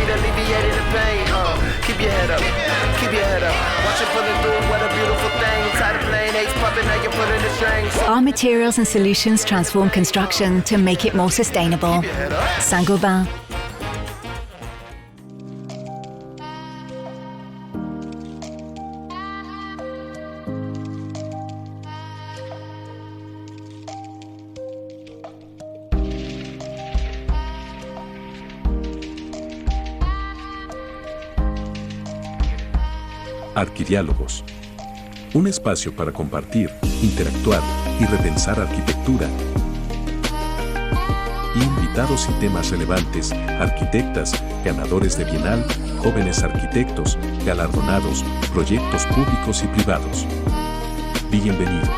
street, alleviating the pain. Keep your head up, keep your head up. Watch it pulling through, what a beautiful thing. Tired of playing ace puppet, now you're pulling the strings. Our materials and solutions transform construction to make it more sustainable. Saint-Gobain. Arquidiálogos. Un espacio para compartir, interactuar y repensar arquitectura. Invitados y temas relevantes, arquitectas, ganadores de Bienal, jóvenes arquitectos, galardonados, proyectos públicos y privados. Bienvenidos.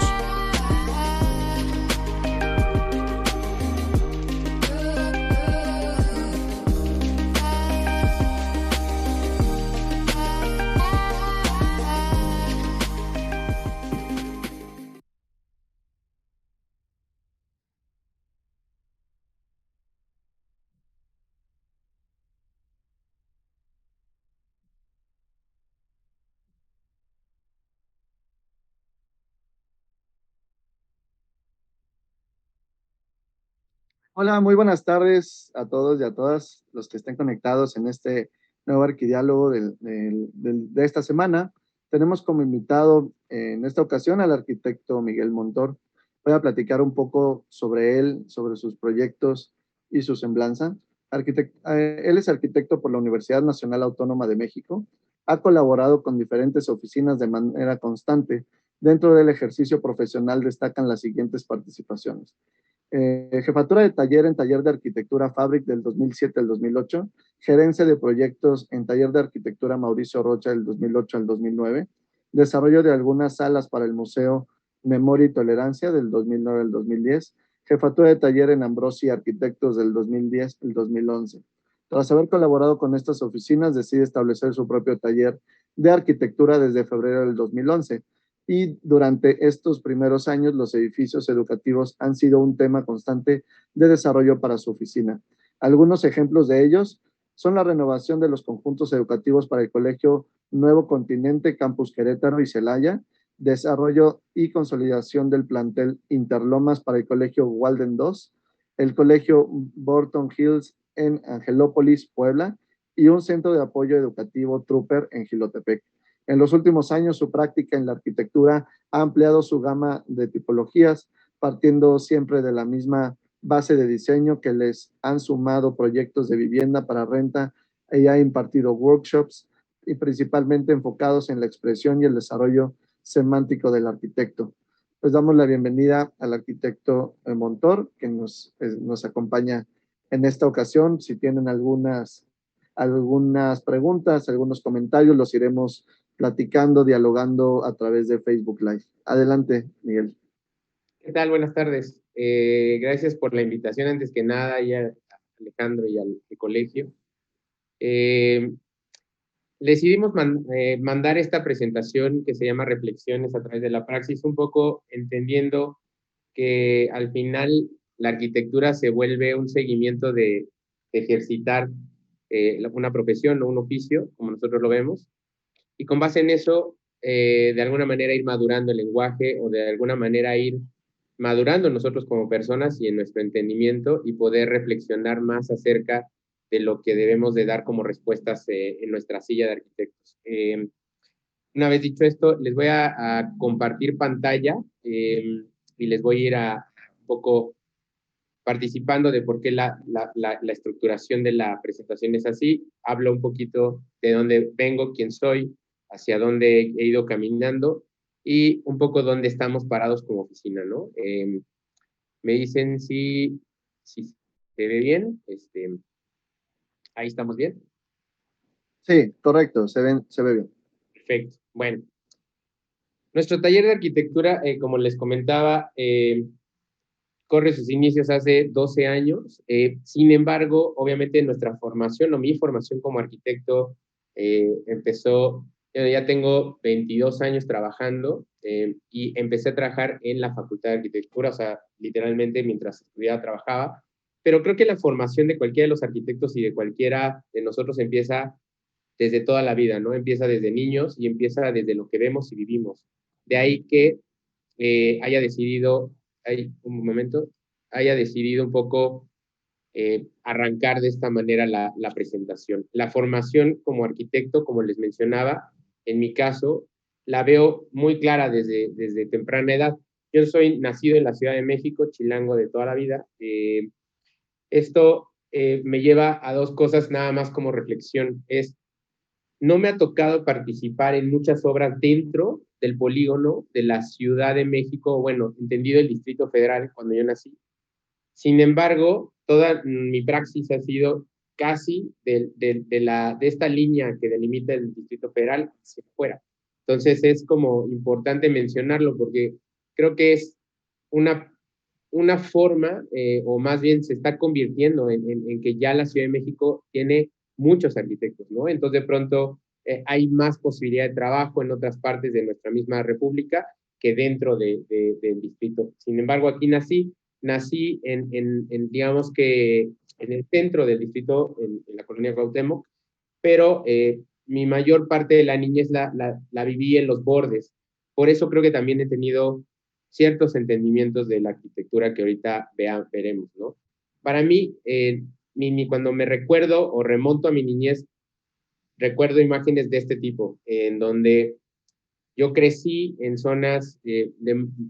Hola, muy buenas tardes a todos y a todas los que estén conectados en este nuevo arquidiálogo de esta semana. Tenemos como invitado en esta ocasión al arquitecto Miguel Montor. Voy a platicar un poco sobre él, sobre sus proyectos y su semblanza. Él es arquitecto por la Universidad Nacional Autónoma de México. Ha colaborado con diferentes oficinas de manera constante. Dentro del ejercicio profesional destacan las siguientes participaciones. Jefatura de taller en Taller de Arquitectura Fabric del 2007 al 2008, gerencia de proyectos en Taller de Arquitectura Mauricio Rocha del 2008 al 2009, desarrollo de algunas salas para el Museo Memoria y Tolerancia del 2009 al 2010, jefatura de taller en Ambrosi Arquitectos del 2010 al 2011. Tras haber colaborado con estas oficinas, decide establecer su propio taller de arquitectura desde febrero del 2011. Y durante estos primeros años, los edificios educativos han sido un tema constante de desarrollo para su oficina. Algunos ejemplos de ellos son la renovación de los conjuntos educativos para el Colegio Nuevo Continente, Campus Querétaro y Celaya, desarrollo y consolidación del plantel Interlomas para el Colegio Walden II, el Colegio Burton Hills en Angelópolis, Puebla, y un centro de apoyo educativo Trooper en Jilotepec. En los últimos años, su práctica en la arquitectura ha ampliado su gama de tipologías, partiendo siempre de la misma base de diseño que les han sumado proyectos de vivienda para renta y ha impartido workshops y principalmente enfocados en la expresión y el desarrollo semántico del arquitecto. Les damos la bienvenida al arquitecto Montor, que nos acompaña en esta ocasión. Si tienen algunas preguntas, algunos comentarios, los iremos platicando, dialogando a través de Facebook Live. Adelante, Miguel. ¿Qué tal? Buenas tardes. Gracias por la invitación, antes que nada, y a Alejandro y al colegio. Decidimos mandar esta presentación que se llama Reflexiones a través de la praxis, un poco entendiendo que al final la arquitectura se vuelve un seguimiento de ejercitar una profesión o un oficio, como nosotros lo vemos, y con base en eso, de alguna manera ir madurando el lenguaje o de alguna manera ir madurando nosotros como personas y en nuestro entendimiento y poder reflexionar más acerca de lo que debemos de dar como respuestas en nuestra silla de arquitectos. Una vez dicho esto, les voy a compartir pantalla y les voy a ir un poco participando de por qué la estructuración de la presentación es así. Hablo un poquito de dónde vengo, quién soy, hacia dónde he ido caminando y un poco dónde estamos parados como oficina, ¿no? Me dicen si se ve bien. Ahí estamos bien. Sí, correcto, se ve bien. Perfecto. Bueno, nuestro taller de arquitectura, como les comentaba, corre sus inicios hace 12 años. Sin embargo, obviamente nuestra formación o mi formación como arquitecto empezó, ya tengo 22 años trabajando y empecé a trabajar en la Facultad de Arquitectura, o sea, literalmente mientras estudiaba trabajaba. pero creo que la formación de cualquiera de los arquitectos y de cualquiera de nosotros empieza desde toda la vida, ¿no? Empieza desde niños y empieza desde lo que vemos y vivimos. De ahí que haya decidido, haya decidido un poco arrancar de esta manera la presentación. La formación como arquitecto, como les mencionaba, en mi caso, la veo muy clara desde temprana edad. Yo soy nacido en la Ciudad de México, chilango de toda la vida. Esto me lleva a dos cosas nada más como reflexión. No me ha tocado participar en muchas obras dentro del polígono de la Ciudad de México, bueno, entendido el Distrito Federal cuando yo nací. Sin embargo, toda mi praxis ha sido casi de esta línea que delimita el Distrito Federal hacia afuera. Entonces es como importante mencionarlo porque creo que es una forma, o más bien se está convirtiendo en que ya la Ciudad de México tiene muchos arquitectos, ¿no? Entonces de pronto hay más posibilidad de trabajo en otras partes de nuestra misma república que dentro del distrito. Sin embargo, aquí nací digamos que en el centro del distrito, en la colonia Cuauhtémoc, pero mi mayor parte de la niñez la viví en los bordes. Por eso creo que también he tenido ciertos entendimientos de la arquitectura que ahorita veremos, ¿no? Para mí, cuando me recuerdo o remonto a mi niñez, recuerdo imágenes de este tipo, en donde yo crecí en zonas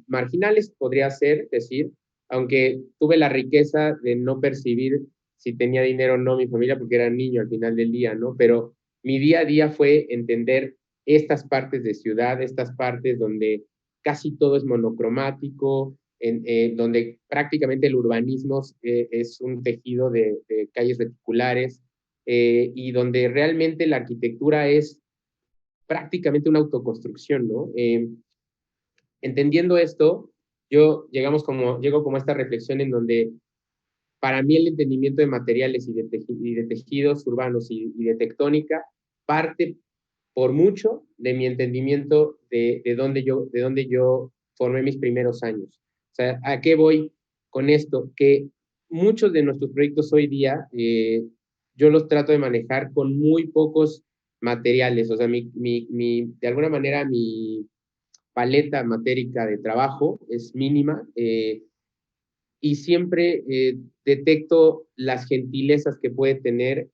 marginales, podría decir, aunque tuve la riqueza de no percibir si tenía dinero o no mi familia, porque era niño al final del día, ¿no? Pero mi día a día fue entender estas partes de ciudad, estas partes donde casi todo es monocromático, donde prácticamente el urbanismo es un tejido de calles reticulares, y donde realmente la arquitectura es prácticamente una autoconstrucción, ¿no? Entendiendo esto, llego como a esta reflexión en donde para mí el entendimiento de materiales y de tejidos urbanos y de tectónica parte por mucho de mi entendimiento de donde yo formé mis primeros años. O sea, ¿a qué voy con esto? Que muchos de nuestros proyectos hoy día yo los trato de manejar con muy pocos materiales. O sea, de alguna manera mi paleta matérica de trabajo es mínima, y siempre detecto las gentilezas que puede tener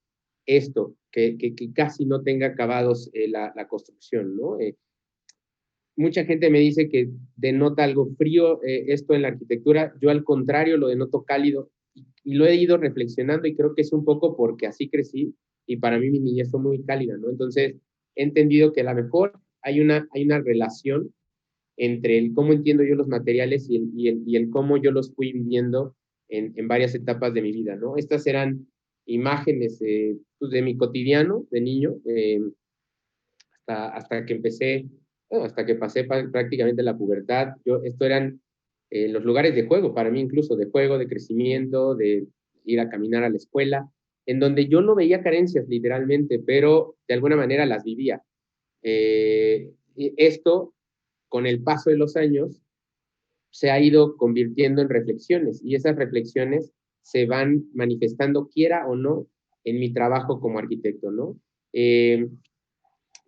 esto, que casi no tenga acabados la construcción, ¿no? Mucha gente me dice que denota algo frío esto en la arquitectura. Yo al contrario lo denoto cálido, y lo he ido reflexionando, y creo que es un poco porque así crecí y para mí mi niñez fue muy cálida, ¿no? Entonces he entendido que a lo mejor hay una relación entre el cómo entiendo yo los materiales y el cómo yo los fui viviendo en varias etapas de mi vida, ¿no? Estas eran imágenes pues de mi cotidiano de niño, hasta que empecé, bueno, hasta que pasé prácticamente la pubertad. Esto eran los lugares de juego, para mí incluso, de juego, de crecimiento, de ir a caminar a la escuela, en donde yo no veía carencias literalmente, pero de alguna manera las vivía. Esto, con el paso de los años, se ha ido convirtiendo en reflexiones, y esas reflexiones se van manifestando, quiera o no, en mi trabajo como arquitecto, ¿no?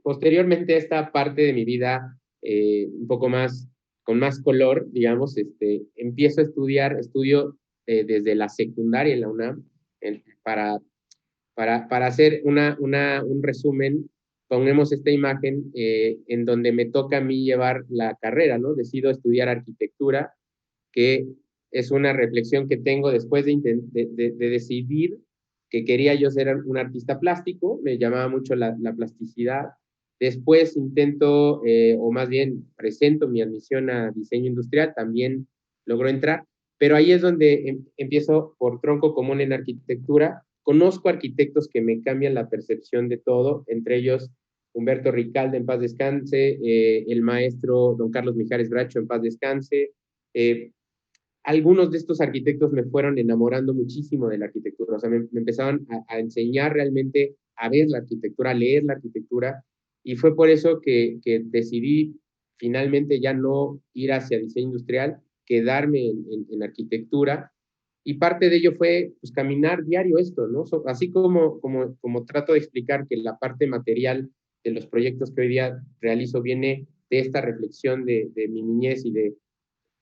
Posteriormente a esta parte de mi vida, un poco más, con más color, digamos, empiezo a estudio desde la secundaria en la UNAM, para hacer un resumen. Ponemos esta imagen en donde me toca a mí llevar la carrera, ¿no? Decido estudiar arquitectura, que es una reflexión que tengo después de decidir que quería yo ser un artista plástico. Me llamaba mucho la plasticidad. Después intento, o más bien presento mi admisión a diseño industrial, también logró entrar, pero ahí es donde empiezo por tronco común en arquitectura. Conozco arquitectos que me cambian la percepción de todo, entre ellos Humberto Ricalde, en paz descanse, el maestro don Carlos Mijares Bracho, en paz descanse. Algunos de estos arquitectos me fueron enamorando muchísimo de la arquitectura, o sea, me empezaron a enseñar realmente a ver la arquitectura, a leer la arquitectura, y fue por eso que decidí finalmente ya no ir hacia diseño industrial, quedarme en arquitectura, Y parte de ello fue pues, caminar diario esto, ¿no? Así como trato de explicar que la parte material de los proyectos que hoy día realizo viene de esta reflexión de mi niñez y de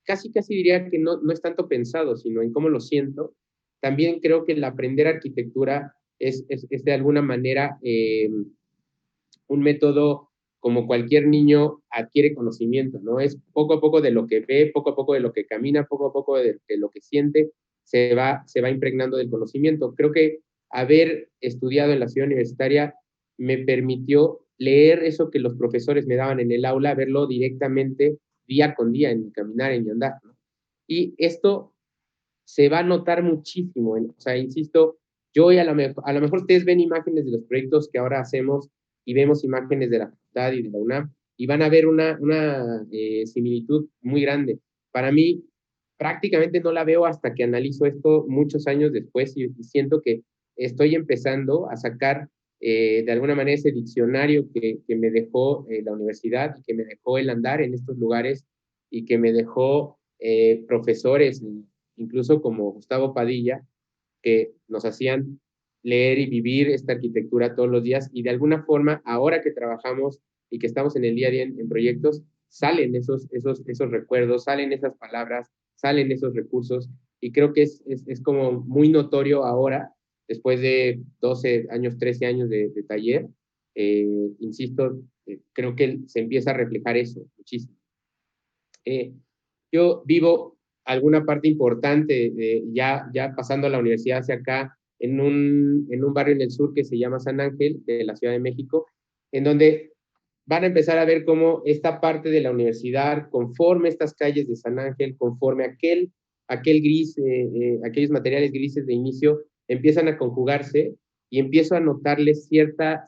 casi diría que no es tanto pensado, sino en cómo lo siento. También creo que el aprender arquitectura es de alguna manera un método como cualquier niño adquiere conocimiento, ¿no? Es poco a poco de lo que ve, poco a poco de lo que camina, poco a poco de lo que siente, se va impregnando del conocimiento. Creo que haber estudiado en la ciudad universitaria me permitió leer eso que los profesores me daban en el aula, verlo directamente día con día en mi caminar, en mi andar, ¿no? Y esto se va a notar muchísimo, o sea, insisto, yo y a lo mejor ustedes ven imágenes de los proyectos que ahora hacemos y vemos imágenes de la facultad y de la UNAM y van a ver una similitud muy grande. Para mí, prácticamente no la veo hasta que analizo esto muchos años después y siento que estoy empezando a sacar de alguna manera ese diccionario que me dejó la universidad y que me dejó el andar en estos lugares y que me dejó profesores, incluso como Gustavo Padilla, que nos hacían leer y vivir esta arquitectura todos los días y de alguna forma, ahora que trabajamos y que estamos en el día a día en proyectos, salen esos recuerdos, salen esas palabras, salen esos recursos y creo que es como muy notorio ahora, después de 12 años, 13 años de taller, insisto, creo que se empieza a reflejar eso muchísimo. Yo vivo alguna parte importante, ya pasando a la universidad hacia acá, en un barrio en el sur que se llama San Ángel, de la Ciudad de México, en donde van a empezar a ver cómo esta parte de la universidad, conforme estas calles de San Ángel, conforme aquel gris, aquellos materiales grises de inicio, empiezan a conjugarse y empiezo a notarles cierta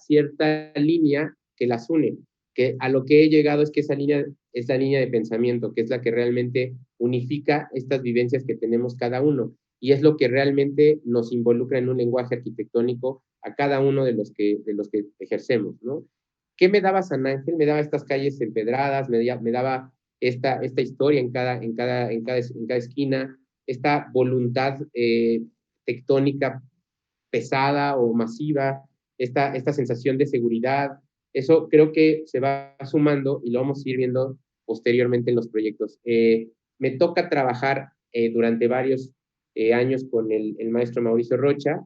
línea que las une, que a lo que he llegado es que esa línea es la línea de pensamiento, que es la que realmente unifica estas vivencias que tenemos cada uno y es lo que realmente nos involucra en un lenguaje arquitectónico a cada uno de los que ejercemos, ¿no? ¿Qué me daba San Ángel? Me daba estas calles empedradas, me daba esta historia en cada esquina, esta voluntad tectónica pesada o masiva, esta sensación de seguridad. Eso creo que se va sumando y lo vamos a ir viendo posteriormente en los proyectos. Me toca trabajar durante varios años con el maestro Mauricio Rocha,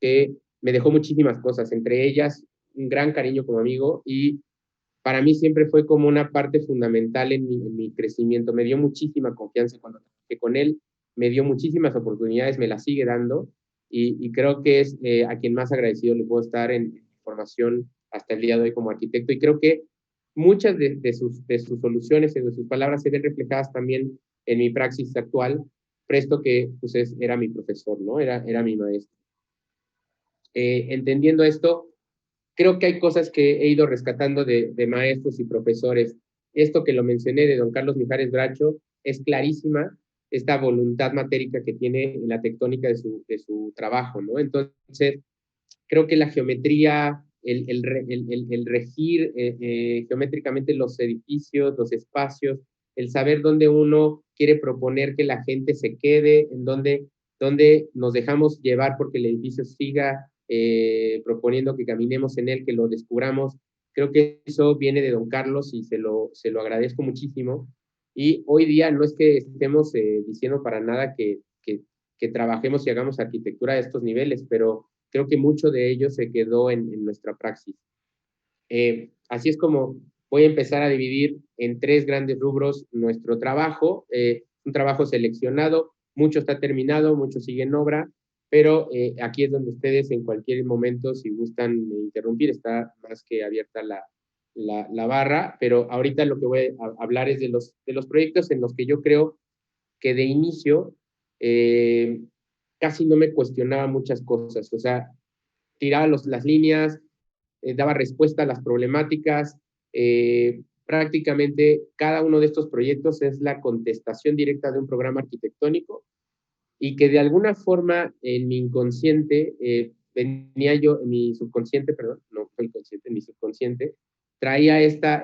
que me dejó muchísimas cosas, entre ellas un gran cariño como amigo y para mí siempre fue como una parte fundamental en mi crecimiento. Me dio muchísima confianza cuando trabajé con él, me dio muchísimas oportunidades, me las sigue dando y creo que es a quien más agradecido le puedo estar en mi formación hasta el día de hoy como arquitecto y creo que muchas de sus soluciones y de sus palabras se ven reflejadas también en mi praxis actual, presto que pues, era mi profesor, ¿no? Era mi maestro. Entendiendo esto, creo que hay cosas que he ido rescatando de maestros y profesores. Esto que lo mencioné de don Carlos Mijares Bracho es clarísima, esta voluntad matérica que tiene en la tectónica de su trabajo, ¿no? Entonces, creo que la geometría, el regir geométricamente los edificios, los espacios, el saber dónde uno quiere proponer que la gente se quede, en dónde nos dejamos llevar porque el edificio siga proponiendo que caminemos en él, que lo descubramos. Creo que eso viene de don Carlos y se lo agradezco muchísimo. Y hoy día no es que estemos diciendo para nada que trabajemos y hagamos arquitectura a estos niveles, pero creo que mucho de ello se quedó en nuestra praxis. Así es como voy a empezar a dividir en 3 grandes rubros nuestro trabajo, un trabajo seleccionado, mucho está terminado, mucho sigue en obra, pero aquí es donde ustedes en cualquier momento, si gustan interrumpir, está más que abierta la barra, pero ahorita lo que voy a hablar es de los proyectos en los que yo creo que de inicio casi no me cuestionaba muchas cosas, o sea, tiraba las líneas, daba respuesta a las problemáticas, prácticamente cada uno de estos proyectos es la contestación directa de un programa arquitectónico y que de alguna forma en mi inconsciente, venía yo, en mi subconsciente, perdón, no fue inconsciente, en mi subconsciente, traía esta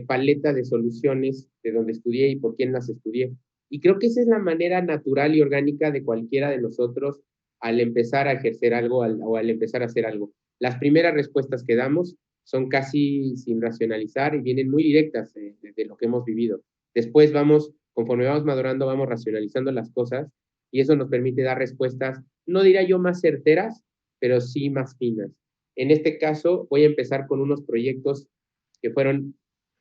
paleta de soluciones de donde estudié y por quién las estudié. Y creo que esa es la manera natural y orgánica de cualquiera de nosotros al empezar a ejercer algo o al empezar a hacer algo. Las primeras respuestas que damos son casi sin racionalizar y vienen muy directas de lo que hemos vivido. Después conforme vamos madurando, vamos racionalizando las cosas y eso nos permite dar respuestas, no diría yo más certeras, pero sí más finas. En este caso, voy a empezar con unos proyectos que fueron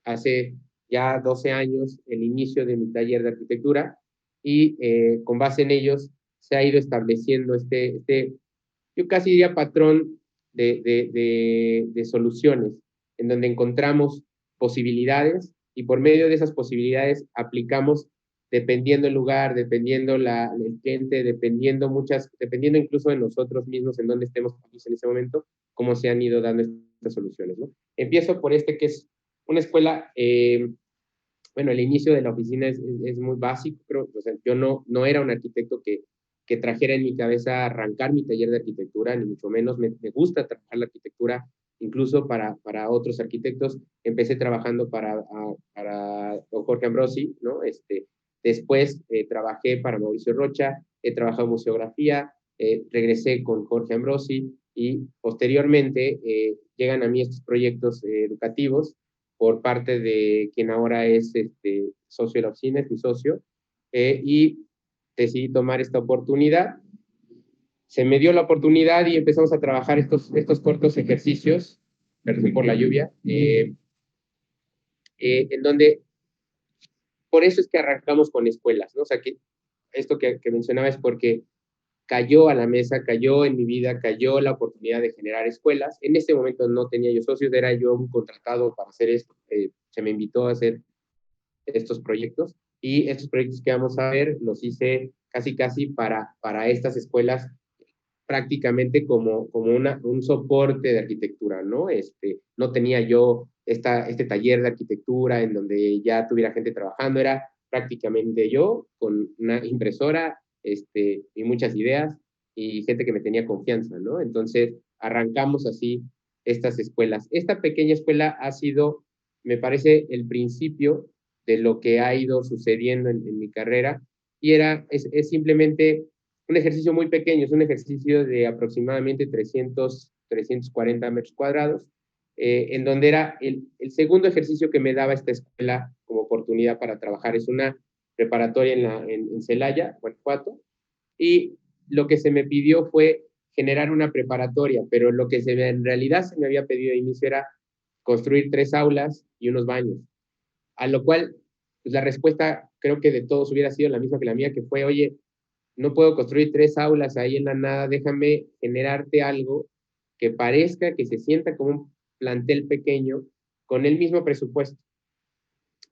hace ya 12 años el inicio de mi taller de arquitectura y con base en ellos se ha ido estableciendo yo casi diría patrón de soluciones, en donde encontramos posibilidades y por medio de esas posibilidades aplicamos dependiendo el lugar, dependiendo el cliente, dependiendo incluso de nosotros mismos en donde estemos en ese momento, cómo se han ido dando estas soluciones, ¿no? Empiezo por que es una escuela, bueno, el inicio de la oficina es muy básico, creo, o sea, yo no era un arquitecto que trajera en mi cabeza arrancar mi taller de arquitectura, ni mucho menos, me gusta trabajar la arquitectura, incluso para otros arquitectos. Empecé trabajando para don Jorge Ambrosi, ¿no? Después trabajé para Mauricio Rocha, he trabajado en museografía, regresé con Jorge Ambrosi y posteriormente llegan a mí estos proyectos educativos por parte de quien ahora es socio de la oficina, es mi socio, y decidí tomar esta oportunidad. Se me dio la oportunidad y empezamos a trabajar estos cortos ejercicios, perdón por la lluvia, en donde, por eso es que arrancamos con escuelas, ¿no? O sea, que esto que mencionaba es porque cayó a la mesa, cayó en mi vida, cayó la oportunidad de generar escuelas. En ese momento no tenía yo socios, era yo un contratado para hacer esto. Se me invitó a hacer estos proyectos y estos proyectos que vamos a ver los hice casi para estas escuelas prácticamente como un soporte de arquitectura, ¿no? No tenía yo este taller de arquitectura en donde ya tuviera gente trabajando, era prácticamente yo con una impresora y muchas ideas y gente que me tenía confianza, ¿no? Entonces arrancamos así estas escuelas. Esta pequeña escuela ha sido, me parece, el principio de lo que ha ido sucediendo en mi carrera y es simplemente un ejercicio muy pequeño, es un ejercicio de aproximadamente 340 metros cuadrados, en donde era el segundo ejercicio que me daba esta escuela como oportunidad para trabajar. Es una preparatoria en Celaya, Guanajuato, y lo que se me pidió fue generar una preparatoria, pero lo que en realidad se me había pedido de inicio era construir 3 aulas y unos baños, a lo cual pues, la respuesta creo que de todos hubiera sido la misma que la mía, que fue, oye, no puedo construir 3 aulas ahí en la nada, déjame generarte algo que parezca, que se sienta como un plantel pequeño con el mismo presupuesto.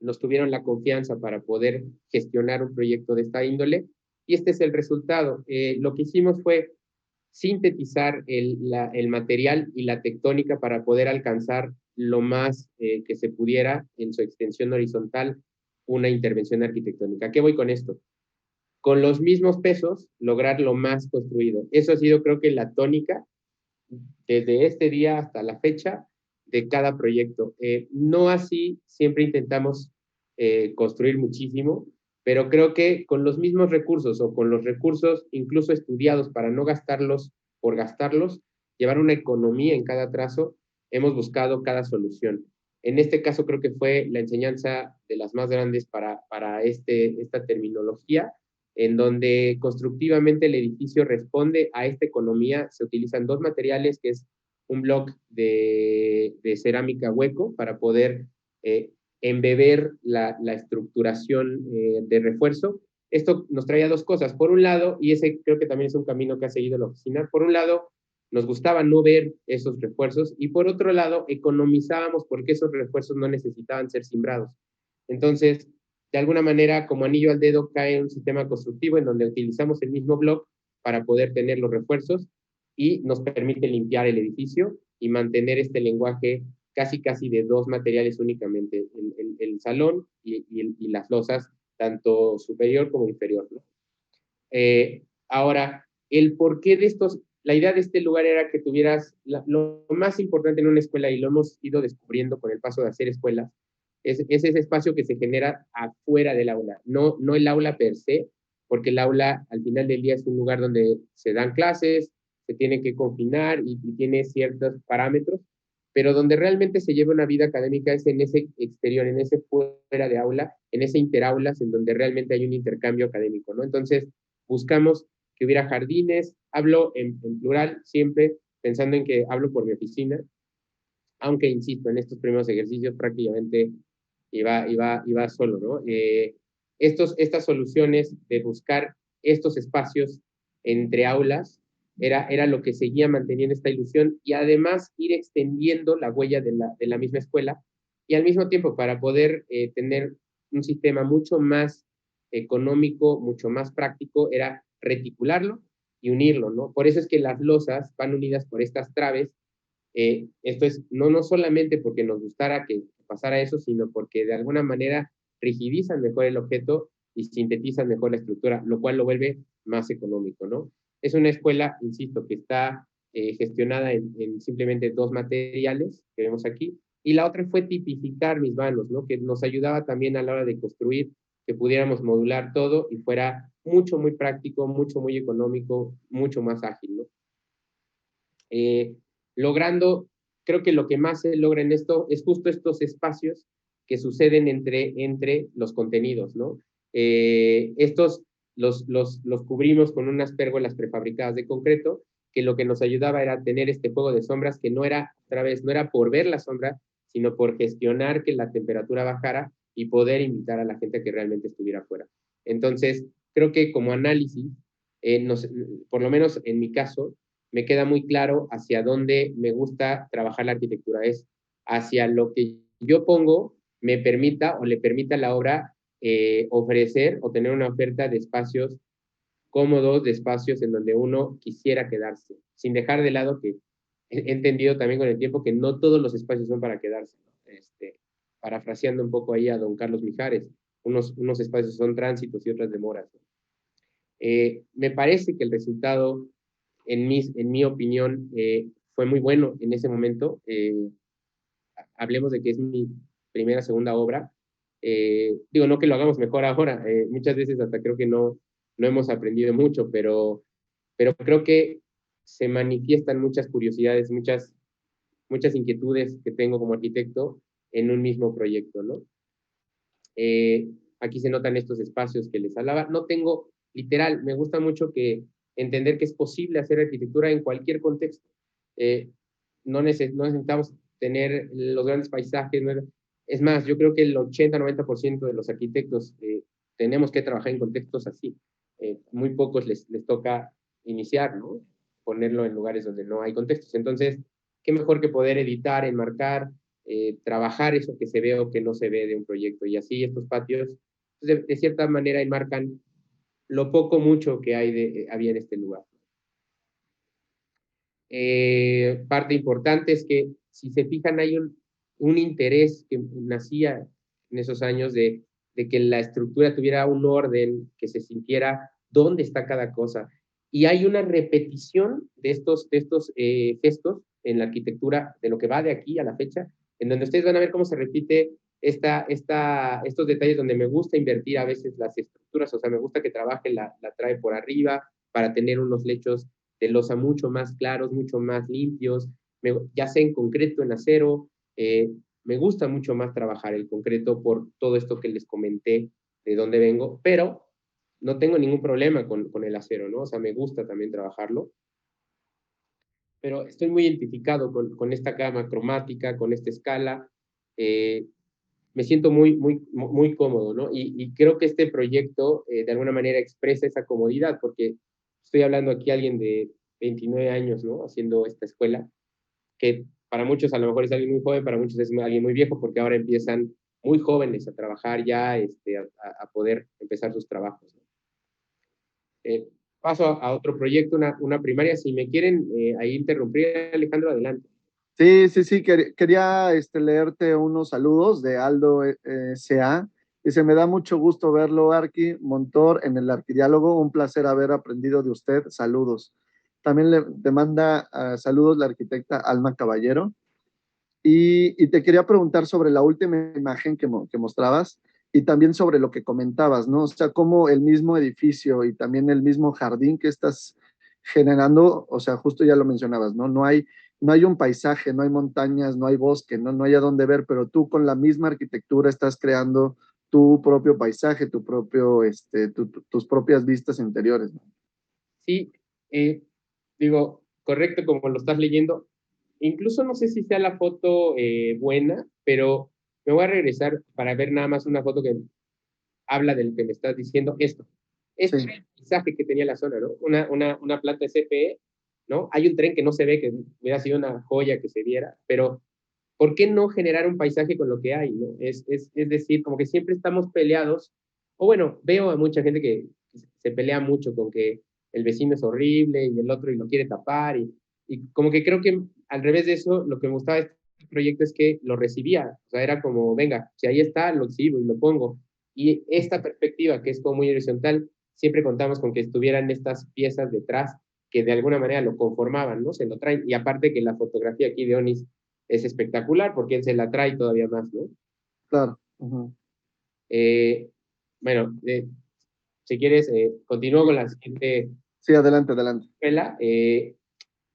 Nos tuvieron la confianza para poder gestionar un proyecto de esta índole y este es el resultado. Lo que hicimos fue sintetizar el material y la tectónica para poder alcanzar lo más que se pudiera en su extensión horizontal una intervención arquitectónica. ¿A qué voy con esto? Con los mismos pesos, lograr lo más construido. Eso ha sido, creo que, la tónica desde este día hasta la fecha de cada proyecto. No así, siempre intentamos construir muchísimo, pero creo que con los mismos recursos o con los recursos incluso estudiados para no gastarlos por gastarlos, llevar una economía en cada trazo, hemos buscado cada solución. En este caso creo que fue la enseñanza de las más grandes para esta terminología, en donde constructivamente el edificio responde a esta economía. Se utilizan 2 materiales, que es un bloc de cerámica hueco para poder embeber la estructuración de refuerzo. Esto nos traía 2 cosas. Por un lado, y ese creo que también es un camino que ha seguido la oficina, por un lado, nos gustaba no ver esos refuerzos y por otro lado, economizábamos porque esos refuerzos no necesitaban ser cimbrados. Entonces, de alguna manera, como anillo al dedo, cae un sistema constructivo en donde utilizamos el mismo bloc para poder tener los refuerzos y nos permite limpiar el edificio y mantener este lenguaje casi de 2 materiales únicamente, el salón y las losas, tanto superior como inferior, ¿no? Ahora, el porqué de la idea de este lugar era que tuvieras lo más importante en una escuela, y lo hemos ido descubriendo con el paso de hacer escuelas, es ese espacio que se genera afuera del aula, no el aula per se, porque el aula al final del día es un lugar donde se dan clases, se tiene que confinar y tiene ciertos parámetros, pero donde realmente se lleva una vida académica es en ese exterior, en ese fuera de aula, en ese interaulas, en donde realmente hay un intercambio académico, ¿no? Entonces, buscamos que hubiera jardines, hablo en plural siempre, pensando en que hablo por mi oficina, aunque, insisto, en estos primeros ejercicios prácticamente iba solo, ¿no? Estas soluciones de buscar estos espacios entre aulas era lo que seguía manteniendo esta ilusión y además ir extendiendo la huella de la misma escuela y al mismo tiempo para poder tener un sistema mucho más económico, mucho más práctico, era reticularlo y unirlo, ¿no? Por eso es que las losas van unidas por estas traves. Esto es no solamente porque nos gustara que pasara eso, sino porque de alguna manera rigidizan mejor el objeto y sintetizan mejor la estructura, lo cual lo vuelve más económico, ¿no? Es una escuela, insisto, que está gestionada en simplemente 2 materiales que vemos aquí, y la otra fue tipificar mis vanos, ¿no? Que nos ayudaba también a la hora de construir, que pudiéramos modular todo y fuera mucho, muy práctico, mucho, muy económico, mucho más ágil, ¿no? Logrando, creo que lo que más se logra en esto es justo estos espacios que suceden entre los contenidos, ¿no? Estos los cubrimos con unas pérgolas prefabricadas de concreto, que lo que nos ayudaba era tener este juego de sombras que no era, otra vez, no era por ver la sombra, sino por gestionar que la temperatura bajara y poder invitar a la gente a que realmente estuviera afuera. Entonces, creo que como análisis, por lo menos en mi caso, me queda muy claro hacia dónde me gusta trabajar la arquitectura. Es hacia lo que yo pongo me permita o le permita a la obra ofrecer o tener una oferta de espacios cómodos, de espacios en donde uno quisiera quedarse, sin dejar de lado que he entendido también con el tiempo que no todos los espacios son para quedarse, ¿no? Parafraseando un poco ahí a don Carlos Mijares, unos espacios son tránsitos y otras demoras, ¿no? Me parece que el resultado, en mi opinión, fue muy bueno en ese momento. Hablemos de que es mi primera, segunda obra. Digo, no que lo hagamos mejor ahora, muchas veces hasta creo que no hemos aprendido mucho, pero creo que se manifiestan muchas curiosidades, muchas inquietudes que tengo como arquitecto en un mismo proyecto, ¿no? Aquí se notan estos espacios que les hablaba. No tengo, literal, me gusta mucho entender que es posible hacer arquitectura en cualquier contexto. No necesitamos tener los grandes paisajes. Es más, yo creo que el 80-90% de los arquitectos tenemos que trabajar en contextos así. Muy pocos les toca iniciar, ¿no? Ponerlo en lugares donde no hay contextos. Entonces, qué mejor que poder editar, enmarcar, trabajar eso que se ve o que no se ve de un proyecto. Y así estos patios, de cierta manera, enmarcan lo poco mucho que había en este lugar. Parte importante es que, si se fijan, hay un interés que nacía en esos años de que la estructura tuviera un orden, que se sintiera dónde está cada cosa. Y hay una repetición de estos gestos en la arquitectura, de lo que va de aquí a la fecha, en donde ustedes van a ver cómo se repite estos detalles donde me gusta invertir a veces las estructuras, o sea, me gusta que trabaje la trae por arriba para tener unos lechos de losa mucho más claros, mucho más limpios, ya sea en concreto, en acero. Me gusta mucho más trabajar el concreto por todo esto que les comenté de dónde vengo, pero no tengo ningún problema con el acero, ¿no? O sea, me gusta también trabajarlo, pero estoy muy identificado con esta gama cromática, con esta escala. Me siento muy, muy, muy cómodo, ¿no? Y creo que este proyecto de alguna manera expresa esa comodidad, porque estoy hablando aquí a alguien de 29 años, ¿no? Haciendo esta escuela, que para muchos a lo mejor es alguien muy joven, para muchos es alguien muy viejo, porque ahora empiezan muy jóvenes a trabajar ya, a poder empezar sus trabajos, ¿no? Paso a otro proyecto, una primaria. Si me quieren ahí interrumpir, Alejandro, adelante. Sí, quería leerte unos saludos de Aldo S.A. Dice, me da mucho gusto verlo, Arqui Montor, en el Arquidiálogo. Un placer haber aprendido de usted. Saludos. También le manda saludos la arquitecta Alma Caballero. Y te quería preguntar sobre la última imagen que mostrabas y también sobre lo que comentabas, ¿no? O sea, cómo el mismo edificio y también el mismo jardín que estás generando, o sea, justo ya lo mencionabas, ¿no? No hay un paisaje, no hay montañas, no hay bosque, no hay a dónde ver, pero tú con la misma arquitectura estás creando tu propio paisaje, tus propias vistas interiores, ¿no? Sí, digo, correcto como lo estás leyendo. Incluso no sé si sea la foto buena, pero me voy a regresar para ver nada más una foto que habla de lo que me estás diciendo. Sí, Este era el paisaje que tenía la zona, ¿no? Una planta CFE, ¿no? Hay un tren que no se ve, que hubiera sido una joya que se viera, pero ¿por qué no generar un paisaje con lo que hay, ¿no? Es decir, como que siempre estamos peleados, o bueno, veo a mucha gente que se pelea mucho con que el vecino es horrible y el otro y lo quiere tapar, y como que creo que al revés de eso, lo que me gustaba de este proyecto es que lo recibía, o sea, era como, venga, si ahí está, lo exhibo y lo pongo. Y esta perspectiva, que es como muy horizontal, siempre contamos con que estuvieran estas piezas detrás que de alguna manera lo conformaban, ¿no? Se lo traen. Y aparte que la fotografía aquí de Onis es espectacular porque él se la trae todavía más, ¿no? claro. Ujú. Eh, bueno, si quieres, continúo con la siguiente Sí, adelante, adelante. escuela.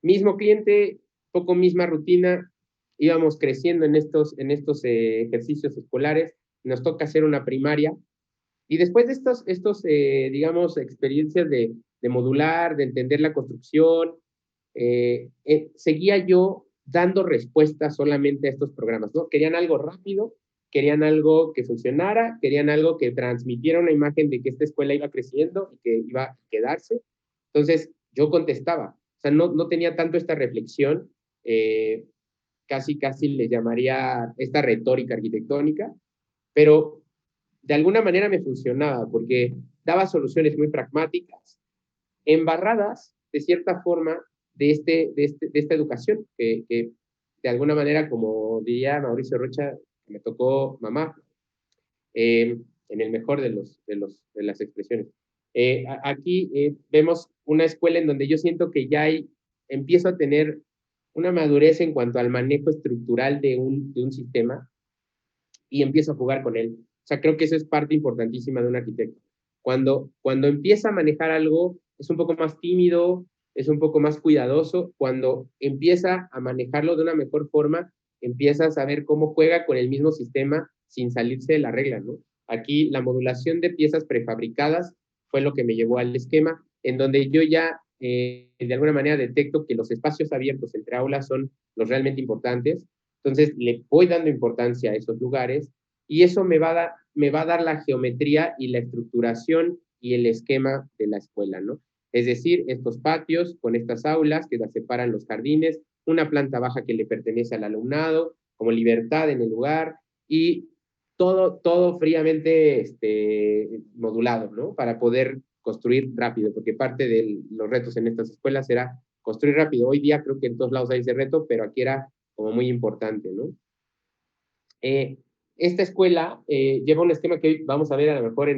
Mismo cliente, poco misma rutina, íbamos creciendo en estos ejercicios escolares, nos toca hacer una primaria, y después de digamos, experiencias de modular, de entender la construcción, seguía yo dando respuestas solamente a estos programas, ¿no? Querían algo rápido, querían algo que funcionara, querían algo que transmitiera una imagen de que esta escuela iba creciendo y que iba a quedarse. Entonces, yo contestaba, o sea, no tenía tanto esta reflexión, eh, casi le llamaría esta retórica arquitectónica, pero de alguna manera me funcionaba porque daba soluciones muy pragmáticas, embarradas de cierta forma de esta educación que de alguna manera, como diría Mauricio Rocha, me tocó mamá, en el mejor de las expresiones. Aquí vemos una escuela en donde yo siento que ya empiezo a tener una madurez en cuanto al manejo estructural de un sistema y empiezo a jugar con él. O sea, creo que eso es parte importantísima de un arquitecto. Cuando empieza a manejar algo, es un poco más tímido, es un poco más cuidadoso. Cuando empieza a manejarlo de una mejor forma, empieza a saber cómo juega con el mismo sistema sin salirse de la regla, ¿no? Aquí la modulación de piezas prefabricadas fue lo que me llevó al esquema, en donde yo ya de alguna manera detecto que los espacios abiertos entre aulas son los realmente importantes. Entonces le voy dando importancia a esos lugares y eso me va a dar la geometría y la estructuración y el esquema de la escuela, ¿no? Es decir, estos patios con estas aulas que las separan los jardines, una planta baja que le pertenece al alumnado, como libertad en el lugar, y todo fríamente modulado, ¿no? Para poder construir rápido, porque parte de los retos en estas escuelas era construir rápido. Hoy día creo que en todos lados hay ese reto, pero aquí era como muy importante, ¿no? Eh, esta escuela lleva un esquema que hoy vamos a ver a lo mejor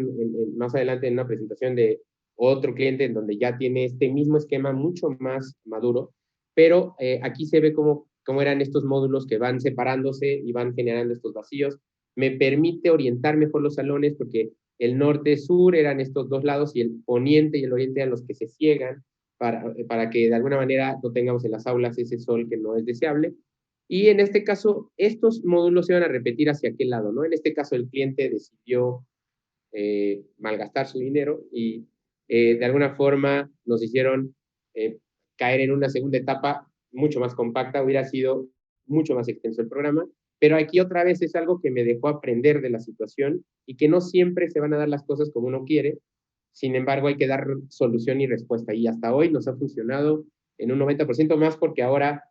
más adelante en una presentación de otro cliente en donde ya tiene este mismo esquema mucho más maduro, pero aquí se ve cómo eran estos módulos que van separándose y van generando estos vacíos. Me permite orientar mejor los salones porque el norte-sur eran estos dos lados y el poniente y el oriente eran los que se ciegan para que de alguna manera no tengamos en las aulas ese sol que no es deseable. Y en este caso, estos módulos se van a repetir hacia aquel lado, ¿no? En este caso, el cliente decidió malgastar su dinero y de alguna forma nos hicieron caer en una segunda etapa mucho más compacta, hubiera sido mucho más extenso el programa, pero aquí otra vez es algo que me dejó aprender de la situación y que no siempre se van a dar las cosas como uno quiere, sin embargo hay que dar solución y respuesta y hasta hoy nos ha funcionado en un 90% más porque ahora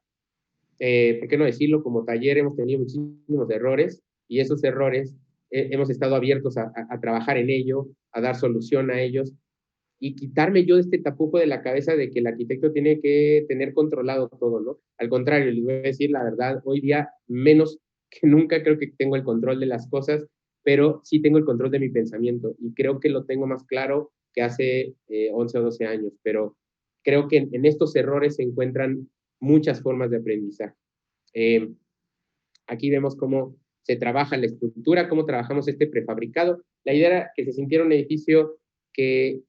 ¿por qué no decirlo? Como taller hemos tenido muchísimos errores y esos errores hemos estado abiertos a trabajar en ello, a dar solución a ellos y quitarme yo este tapujo de la cabeza de que el arquitecto tiene que tener controlado todo, ¿no? Al contrario, les voy a decir la verdad, hoy día menos que nunca creo que tengo el control de las cosas, pero sí tengo el control de mi pensamiento y creo que lo tengo más claro que hace 11 o 12 años, pero creo que en estos errores se encuentran muchas formas de aprendizaje. Eh, Aquí vemos cómo se trabaja la estructura, cómo trabajamos este prefabricado. La idea era que se sintiera un edificio que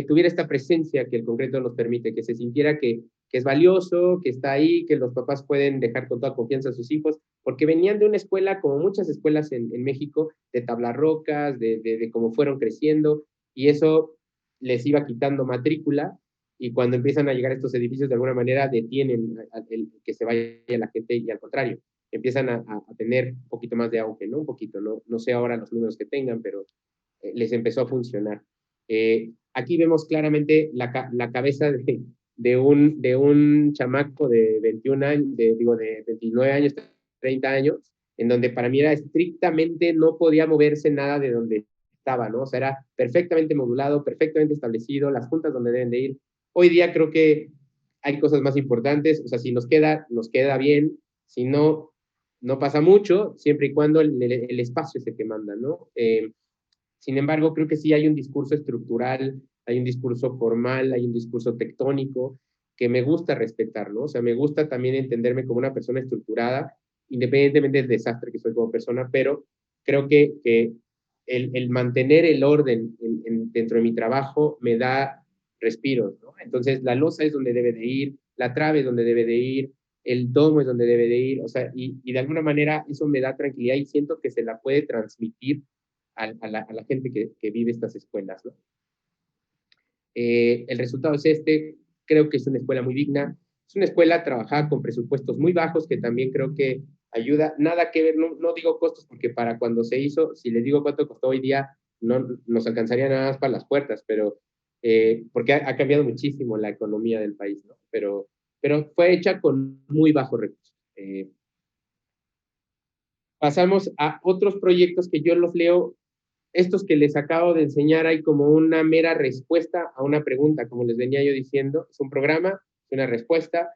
tuviera esta presencia que el concreto nos permite, que se sintiera que es valioso, que está ahí, que los papás pueden dejar con toda confianza a sus hijos, porque venían de una escuela, como muchas escuelas en México, de tablarrocas, de cómo fueron creciendo, y eso les iba quitando matrícula, y cuando empiezan a llegar estos edificios, de alguna manera detienen que se vaya la gente, y al contrario, empiezan a tener un poquito más de auge, ¿no? Un poquito, no sé ahora los números que tengan, pero les empezó a funcionar. Aquí vemos claramente la cabeza de un chamaco de 21 años, de 29 años, 30 años, en donde para mí era estrictamente, no podía moverse nada de donde estaba, ¿no? O sea, era perfectamente modulado, perfectamente establecido, las juntas donde deben de ir. Hoy día creo que hay cosas más importantes, o sea, si nos queda bien, si no, no pasa mucho, siempre y cuando el espacio es el que manda, ¿no? Sin embargo, creo que sí hay un discurso estructural, hay un discurso formal, hay un discurso tectónico que me gusta respetar, ¿no? O sea, me gusta también entenderme como una persona estructurada, independientemente del desastre que soy como persona, pero creo que el mantener el orden dentro de mi trabajo me da respiros, ¿no? Entonces, la losa es donde debe de ir, la trave es donde debe de ir, el domo es donde debe de ir, o sea, y de alguna manera eso me da tranquilidad y siento que se la puede transmitir a la gente que vive estas escuelas, ¿no? El resultado es este, creo que es una escuela muy digna, es una escuela trabajada con presupuestos muy bajos, que también creo que ayuda, nada que ver, no digo costos, porque para cuando se hizo, si les digo cuánto costó hoy día, no nos alcanzaría nada más para las puertas, pero porque ha cambiado muchísimo la economía del país, ¿no? Pero fue hecha con muy bajos recursos. Pasamos a otros proyectos que yo los leo. Estos que les acabo de enseñar hay como una mera respuesta a una pregunta, como les venía yo diciendo. Es un programa, es una respuesta,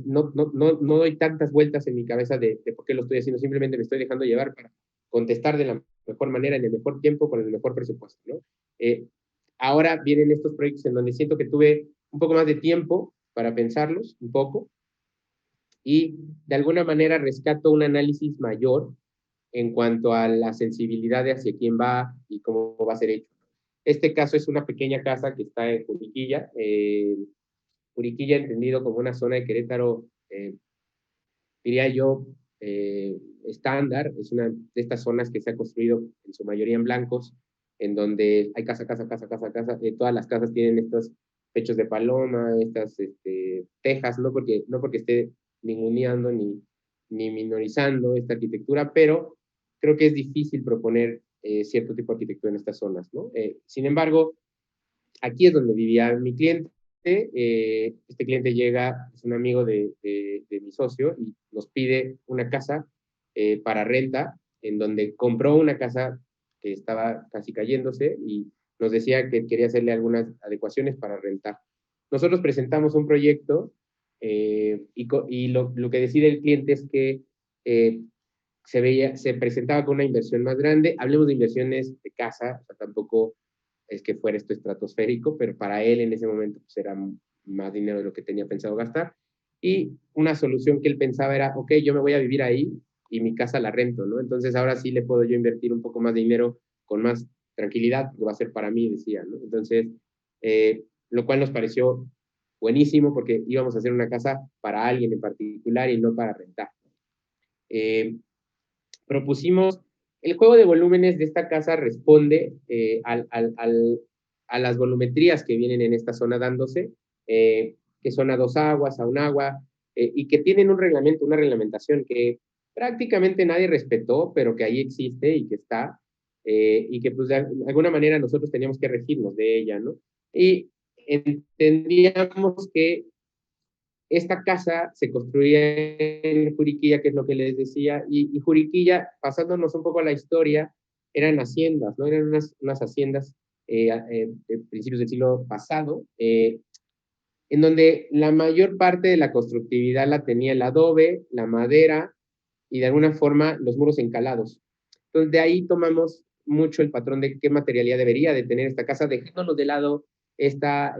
no doy tantas vueltas en mi cabeza de por qué lo estoy haciendo, simplemente me estoy dejando llevar para contestar de la mejor manera, en el mejor tiempo, con el mejor presupuesto, ¿no? Ahora vienen estos proyectos en donde siento que tuve un poco más de tiempo para pensarlos, un poco, y de alguna manera rescato un análisis mayor en cuanto a la sensibilidad de hacia quién va y cómo va a ser hecho. Este caso es una pequeña casa que está en Juriquilla, Juriquilla entendido como una zona de Querétaro, diría yo, estándar, es una de estas zonas que se ha construido en su mayoría en blancos, en donde hay casa, todas las casas tienen estos techos de paloma, estas tejas, no porque esté ninguneando ni minorizando esta arquitectura, pero creo que es difícil proponer cierto tipo de arquitectura en estas zonas, ¿no? Sin embargo, aquí es donde vivía mi cliente. Este cliente llega, es un amigo de mi socio, y nos pide una casa para renta, en donde compró una casa que estaba casi cayéndose y nos decía que quería hacerle algunas adecuaciones para rentar. Nosotros presentamos un proyecto y lo que decide el cliente es que se presentaba con una inversión más grande. Hablemos de inversiones de casa, o sea, tampoco es que fuera esto estratosférico, pero para él en ese momento pues, era más dinero de lo que tenía pensado gastar. Y una solución que él pensaba era, ok, yo me voy a vivir ahí y mi casa la rento, ¿no? Entonces ahora sí le puedo yo invertir un poco más de dinero con más tranquilidad, porque va a ser para mí, decía, ¿no? Entonces, lo cual nos pareció buenísimo porque íbamos a hacer una casa para alguien en particular y no para rentar. Propusimos, el juego de volúmenes de esta casa responde a las volumetrías que vienen en esta zona dándose, que son a 2 aguas, a 1 agua, y que tienen un reglamento, una reglamentación que prácticamente nadie respetó, pero que ahí existe y que está, y que pues de alguna manera nosotros teníamos que regirnos de ella, ¿no? Y entendíamos que esta casa se construía en Juriquilla, que es lo que les decía, y Juriquilla, pasándonos un poco a la historia, eran haciendas, ¿no? Eran unas haciendas de principios del siglo pasado, en donde la mayor parte de la constructividad la tenía el adobe, la madera y de alguna forma los muros encalados. Entonces de ahí tomamos mucho el patrón de qué materialidad debería de tener esta casa, dejándonos de lado estas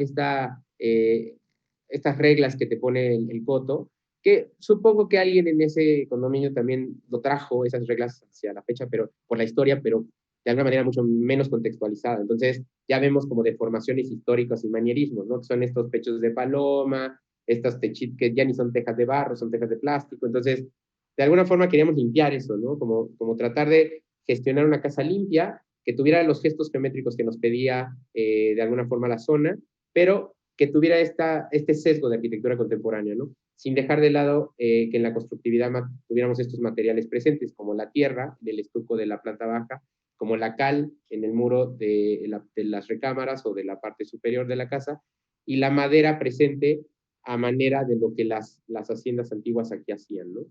reglas que te pone el coto, que supongo que alguien en ese condominio también lo trajo, esas reglas hacia la fecha, pero por la historia, pero de alguna manera mucho menos contextualizada. Entonces ya vemos como deformaciones históricas y manierismos, ¿no? Que son estos techos de paloma, estas techitas que ya ni son tejas de barro, son tejas de plástico. Entonces, de alguna forma queríamos limpiar eso, ¿no? Como tratar de gestionar una casa limpia, que tuviera los gestos geométricos que nos pedía de alguna forma la zona, pero que tuviera este sesgo de arquitectura contemporánea, ¿no? Sin dejar de lado que en la constructividad tuviéramos estos materiales presentes, como la tierra del estuco de la planta baja, como la cal en el muro de las recámaras o de la parte superior de la casa, y la madera presente a manera de lo que las haciendas antiguas aquí hacían, ¿no?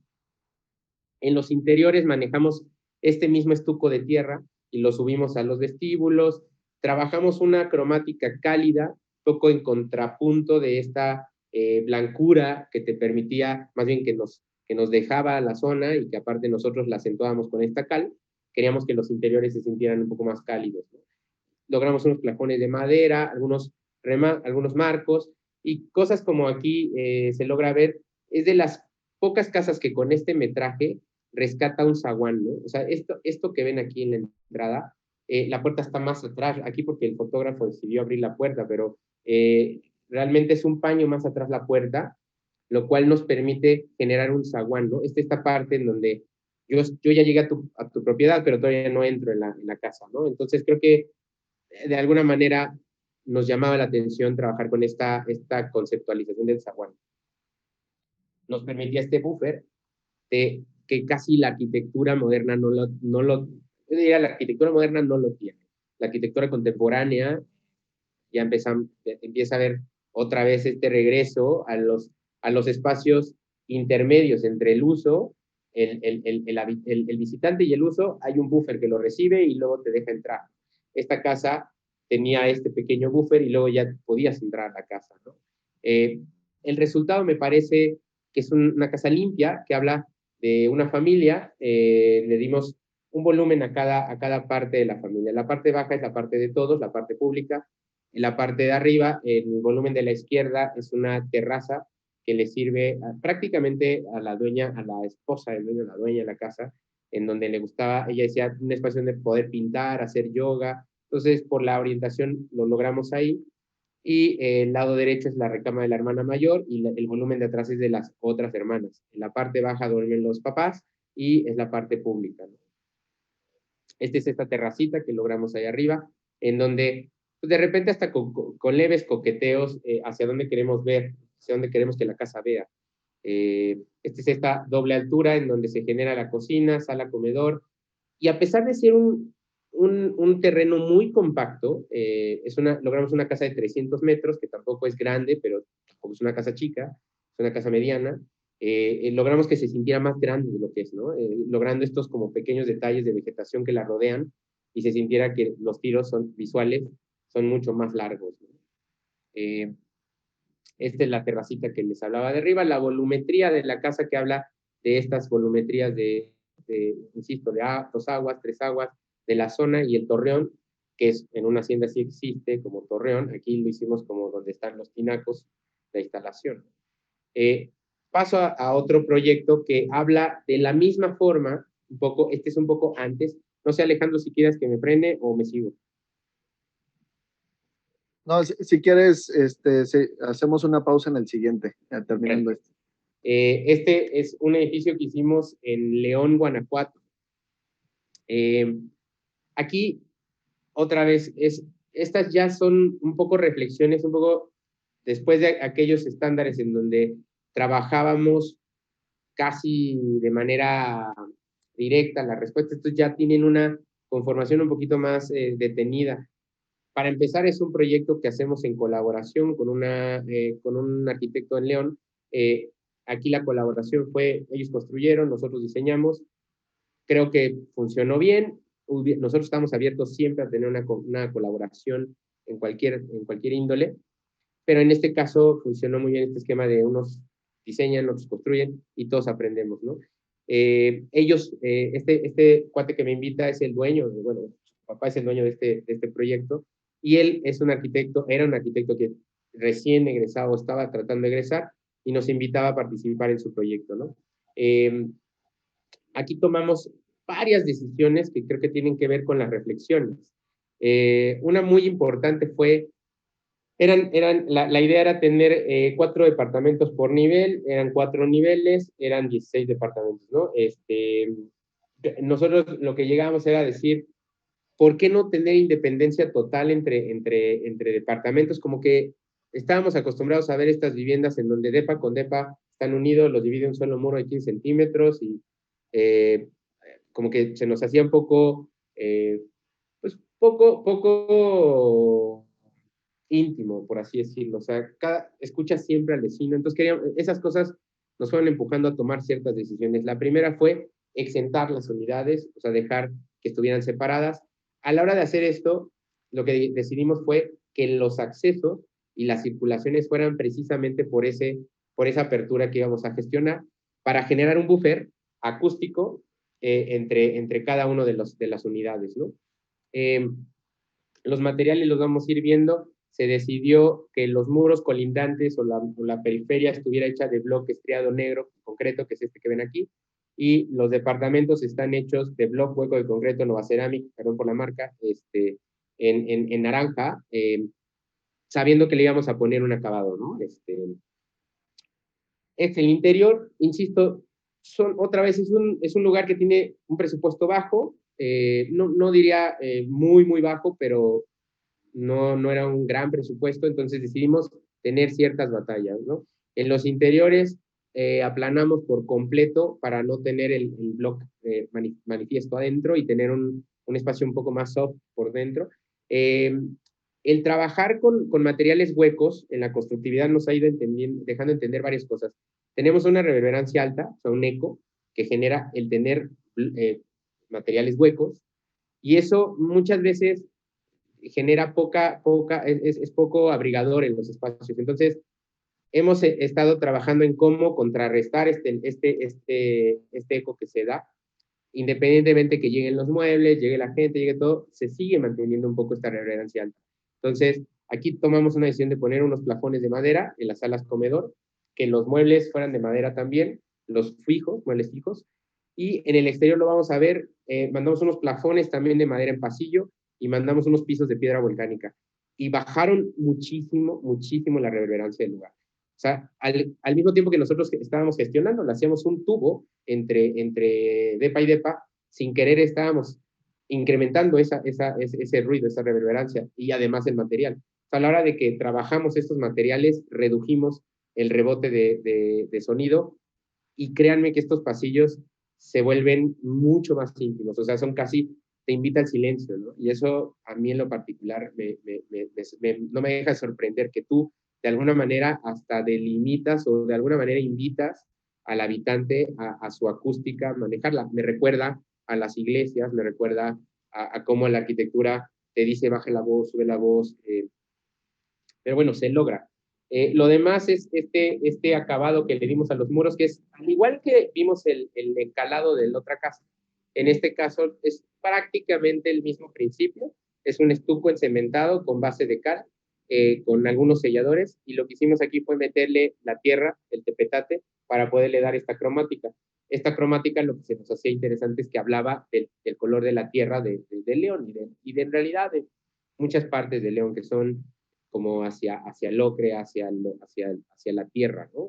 En los interiores manejamos este mismo estuco de tierra y lo subimos a los vestíbulos, trabajamos una cromática cálida, poco en contrapunto de esta blancura que te permitía, más bien que nos dejaba la zona y que aparte nosotros la acentuábamos con esta cal. Queríamos que los interiores se sintieran un poco más cálidos, ¿no? Logramos unos plafones de madera, algunos marcos, y cosas como aquí se logra ver, es de las pocas casas que con este metraje rescata un zaguán, ¿no? O sea, esto que ven aquí en la entrada, la puerta está más atrás, aquí porque el fotógrafo decidió abrir la puerta, pero realmente es un paño más atrás la puerta, lo cual nos permite generar un zaguán, ¿no? Esta parte en donde yo ya llegué a tu propiedad, pero todavía no entro en la casa, ¿no? Entonces creo que de alguna manera nos llamaba la atención trabajar con esta conceptualización del zaguán. Nos permitía este buffer de que casi la arquitectura moderna yo diría la arquitectura moderna no lo tiene. La arquitectura contemporánea ya empieza a ver otra vez este regreso a los espacios intermedios entre el uso, el visitante y el uso. Hay un buffer que lo recibe y luego te deja entrar. Esta casa tenía este pequeño buffer y luego ya podías entrar a la casa, ¿no? El resultado me parece que es una casa limpia, que habla de una familia. Le dimos un volumen a cada parte de la familia. La parte baja es la parte de todos, la parte pública. En la parte de arriba, el volumen de la izquierda es una terraza que le sirve prácticamente a la dueña, a la esposa del dueño, la dueña de la casa, en donde le gustaba, ella decía, un espacio donde poder pintar, hacer yoga. Entonces, por la orientación lo logramos ahí. Y el lado derecho es la recámara de la hermana mayor y el volumen de atrás es de las otras hermanas. En la parte baja duermen los papás y es la parte pública, ¿no? Es esta terracita que logramos ahí arriba, en donde pues, de repente hasta con leves coqueteos hacia dónde queremos ver, hacia dónde queremos que la casa vea. Es esta doble altura en donde se genera la cocina, sala, comedor, y a pesar de ser un terreno muy compacto, logramos una casa de 300 metros, que tampoco es grande, pero tampoco es una casa chica, es una casa mediana. Logramos que se sintiera más grande de lo que es, ¿no? Logrando estos como pequeños detalles de vegetación que la rodean y se sintiera que los tiros visuales son mucho más largos, ¿no? Esta es la terracita que les hablaba de arriba, la volumetría de la casa que habla de estas volumetrías insisto, de 2 aguas, 3 aguas, de la zona, y el torreón, que es en una hacienda sí existe como torreón, aquí lo hicimos como donde están los tinacos, la instalación. Paso a otro proyecto que habla de la misma forma, un poco, este es un poco antes. No sé, Alejandro, si quieres que me frene o me sigo. No, si quieres, hacemos una pausa en el siguiente, ya terminando esto. Este es un edificio que hicimos en León, Guanajuato. Aquí, otra vez, estas ya son un poco reflexiones, un poco después de aquellos estándares en donde trabajábamos casi de manera directa la respuesta. Estos ya tienen una conformación un poquito más detenida. Para empezar, es un proyecto que hacemos en colaboración con un arquitecto en León. Aquí la colaboración fue, ellos construyeron, nosotros diseñamos. Creo que funcionó bien. Nosotros estamos abiertos siempre a tener una colaboración en cualquier índole, pero en este caso funcionó muy bien este esquema de unos diseñan, otros construyen y todos aprendemos, ¿no? Este cuate que me invita es el dueño, bueno, su papá es el dueño de este proyecto, y él es un arquitecto, era un arquitecto que recién egresado, estaba tratando de egresar, y nos invitaba a participar en su proyecto, ¿no? Aquí tomamos varias decisiones que creo que tienen que ver con las reflexiones. Una muy importante fue, la idea era tener 4 departamentos por nivel, eran 4 niveles, eran 16 departamentos, ¿no? Nosotros lo que llegábamos era decir, ¿por qué no tener independencia total entre departamentos? Como que estábamos acostumbrados a ver estas viviendas en donde depa con depa están unidos, los divide un solo muro de 15 centímetros y como que se nos hacía un poco, pues poco íntimo, por así decirlo. O sea, escucha siempre al vecino. Entonces esas cosas nos fueron empujando a tomar ciertas decisiones. La primera fue exentar las unidades, o sea, dejar que estuvieran separadas. A la hora de hacer esto, lo que decidimos fue que los accesos y las circulaciones fueran precisamente por esa apertura que íbamos a gestionar para generar un buffer acústico entre cada uno de las unidades, ¿no? Los materiales los vamos a ir viendo. Se decidió que los muros colindantes o la periferia estuviera hecha de bloque estriado negro concreto, que es este que ven aquí, y los departamentos están hechos de bloque hueco de concreto Nova Ceramic, perdón por la marca, en naranja, sabiendo que le íbamos a poner un acabado, ¿no? El interior, insisto, otra vez es un lugar que tiene un presupuesto bajo, no diría muy, muy bajo, pero no era un gran presupuesto, entonces decidimos tener ciertas batallas, ¿no? En los interiores aplanamos por completo para no tener el bloque manifiesto adentro y tener un espacio un poco más soft por dentro. El trabajar con materiales huecos en la constructividad nos ha ido dejando entender varias cosas. Tenemos una reverberancia alta, o sea, un eco, que genera el tener materiales huecos, y eso muchas veces genera es poco abrigador en los espacios. Entonces, hemos estado trabajando en cómo contrarrestar este eco que se da, independientemente que lleguen los muebles, llegue la gente, llegue todo, se sigue manteniendo un poco esta reverberancia alta. Entonces, aquí tomamos una decisión de poner unos plafones de madera en las salas comedor, que los muebles fueran de madera también, los muebles fijos, y en el exterior lo vamos a ver, mandamos unos plafones también de madera en pasillo, y mandamos unos pisos de piedra volcánica, y bajaron muchísimo, muchísimo la reverberancia del lugar. O sea, al mismo tiempo que nosotros estábamos gestionando, le hacíamos un tubo entre depa y depa, sin querer estábamos incrementando ese ruido, esa reverberancia, y además el material. O sea, a la hora de que trabajamos estos materiales, redujimos el rebote de sonido, y créanme que estos pasillos se vuelven mucho más íntimos, o sea, son casi, te invita al silencio, ¿no? Y eso a mí en lo particular no me deja de sorprender que tú, de alguna manera, hasta delimitas o de alguna manera invitas al habitante a su acústica, manejarla. Me recuerda a las iglesias, me recuerda a cómo la arquitectura te dice baje la voz, sube la voz, pero bueno, se logra. Lo demás es este acabado que le dimos a los muros, que es, al igual que vimos el encalado de la otra casa, en este caso es prácticamente el mismo principio, es un estuco encementado con base de cal, con algunos selladores, y lo que hicimos aquí fue meterle la tierra, el tepetate, para poderle dar esta cromática. Esta cromática lo que se nos hacía interesante es que hablaba del color de la tierra de León y de en realidad de muchas partes de León que son como hacia el ocre, hacia la tierra, ¿no?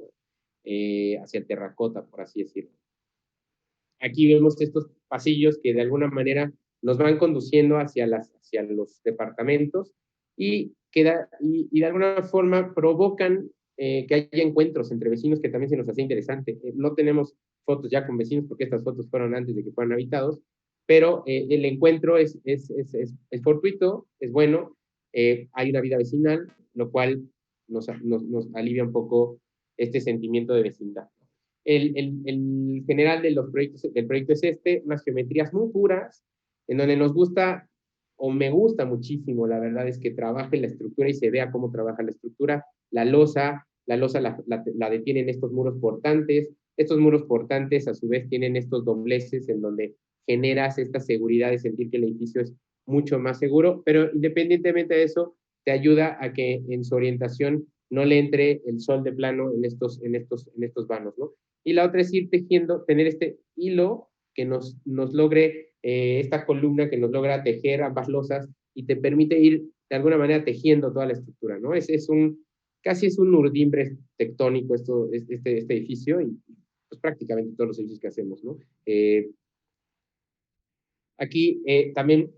Hacia el terracota, por así decirlo. Aquí vemos estos pasillos que de alguna manera nos van conduciendo hacia los departamentos y de alguna forma provocan que haya encuentros entre vecinos, que también se nos hace interesante. No tenemos fotos ya con vecinos porque estas fotos fueron antes de que fueran habitados, pero el encuentro es fortuito, es bueno, hay una vida vecinal, lo cual nos alivia un poco este sentimiento de vecindad. El general del proyecto es unas geometrías muy puras, en donde nos gusta, o me gusta muchísimo, la verdad es que trabaje la estructura y se vea cómo trabaja la estructura. La losa la detienen estos muros portantes. Estos muros portantes a su vez tienen estos dobleces en donde generas esta seguridad de sentir que el edificio es mucho más seguro, pero independientemente de eso, te ayuda a que en su orientación no le entre el sol de plano en estos vanos, ¿no? Y la otra es ir tejiendo, tener este hilo que nos logre, esta columna que nos logra tejer ambas losas y te permite ir de alguna manera tejiendo toda la estructura, ¿no? Casi es un urdimbre tectónico este edificio y pues prácticamente todos los edificios que hacemos, ¿no? Aquí también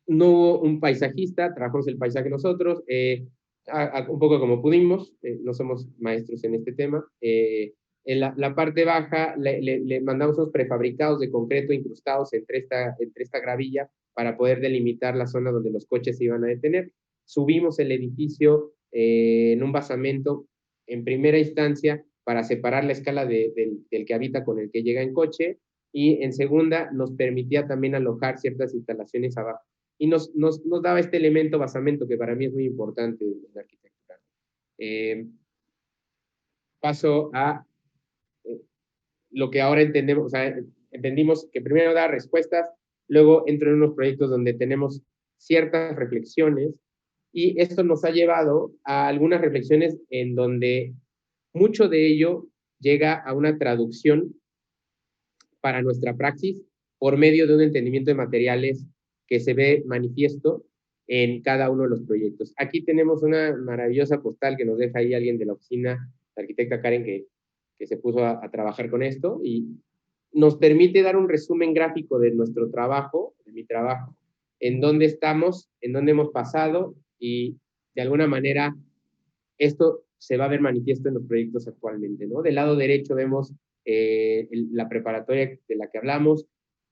no hubo un paisajista, trabajamos el paisaje nosotros, un poco como pudimos, no somos maestros en este tema. En la parte baja le mandamos unos prefabricados de concreto incrustados entre esta gravilla para poder delimitar la zona donde los coches se iban a detener. Subimos el edificio en un basamento en primera instancia para separar la escala del que habita con el que llega en coche, y en segunda nos permitía también alojar ciertas instalaciones abajo. Y nos daba este elemento basamento que para mí es muy importante en la arquitectura. Paso a lo que ahora entendemos, o sea, entendimos que primero da respuestas, luego entro en unos proyectos donde tenemos ciertas reflexiones, y esto nos ha llevado a algunas reflexiones en donde mucho de ello llega a una traducción para nuestra praxis por medio de un entendimiento de materiales que se ve manifiesto en cada uno de los proyectos. Aquí tenemos una maravillosa postal que nos deja ahí alguien de la oficina, la arquitecta Karen, que se puso a trabajar con esto, y nos permite dar un resumen gráfico de nuestro trabajo, de mi trabajo, en dónde estamos, en dónde hemos pasado, y de alguna manera esto se va a ver manifiesto en los proyectos actualmente, ¿no? Del lado derecho vemos la preparatoria de la que hablamos.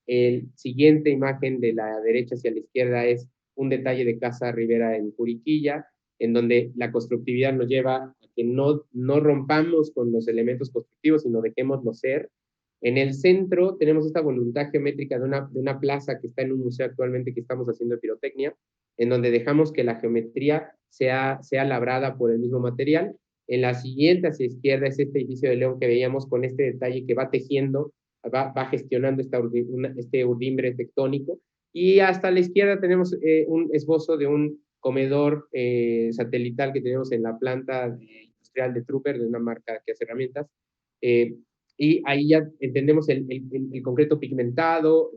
El siguiente imagen de la derecha hacia la izquierda es un detalle de Casa Rivera en Juriquilla, en donde la constructividad nos lleva a que no rompamos con los elementos constructivos, sino dejémoslo ser. En el centro tenemos esta voluntad geométrica de una plaza que está en un museo actualmente que estamos haciendo de pirotecnia, en donde dejamos que la geometría sea labrada por el mismo material. En la siguiente hacia izquierda es este edificio de León que veíamos con este detalle que va tejiendo, va gestionando este urdimbre tectónico. Y hasta la izquierda tenemos un esbozo de un comedor satelital que tenemos en la planta industrial de Trooper, de una marca que hace herramientas. Y ahí ya entendemos el concreto pigmentado,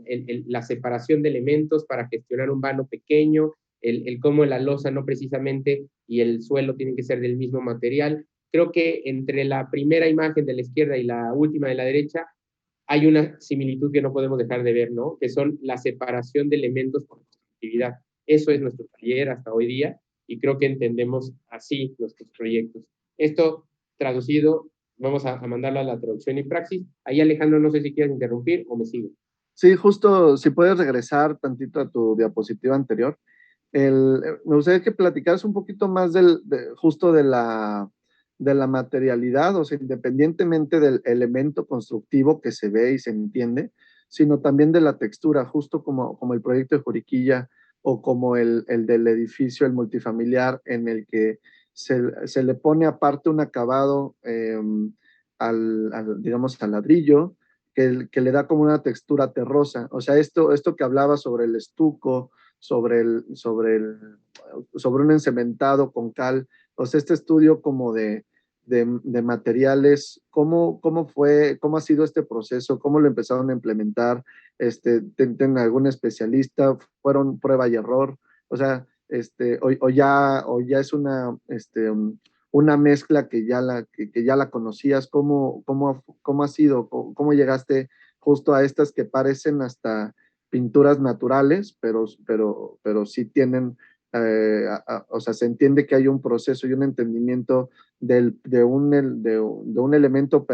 la separación de elementos para gestionar un vano pequeño, el cómo la losa no precisamente y el suelo tienen que ser del mismo material. Creo que entre la primera imagen de la izquierda y la última de la derecha hay una similitud que no podemos dejar de ver, ¿no? Que son la separación de elementos por constructividad. Eso es nuestro taller hasta hoy día, y creo que entendemos así nuestros proyectos. Esto traducido, vamos a mandarlo a la traducción y praxis. Ahí, Alejandro, no sé si quieres interrumpir o me sigo. Sí, justo, si puedes regresar tantito a tu diapositiva anterior. Me gustaría que platicaras un poquito más justo de la materialidad, o sea, independientemente del elemento constructivo que se ve y se entiende, sino también de la textura, justo como el proyecto de Juriquilla o como el del edificio, el multifamiliar, en el que se le pone aparte un acabado digamos, al ladrillo, que le da como una textura terrosa. O sea, esto que hablaba sobre el estuco, sobre un encementado con cal, o sea, este estudio como de materiales, ¿cómo ha sido este proceso? ¿Cómo lo empezaron a implementar? ¿Tienen algún especialista? ¿Fueron prueba y error? O sea, o ya es una mezcla que ya la conocías. ¿Cómo ha sido? ¿Cómo llegaste justo a estas que parecen hasta pinturas naturales, pero sí tienen, o sea, se entiende que hay un proceso y un entendimiento de un elemento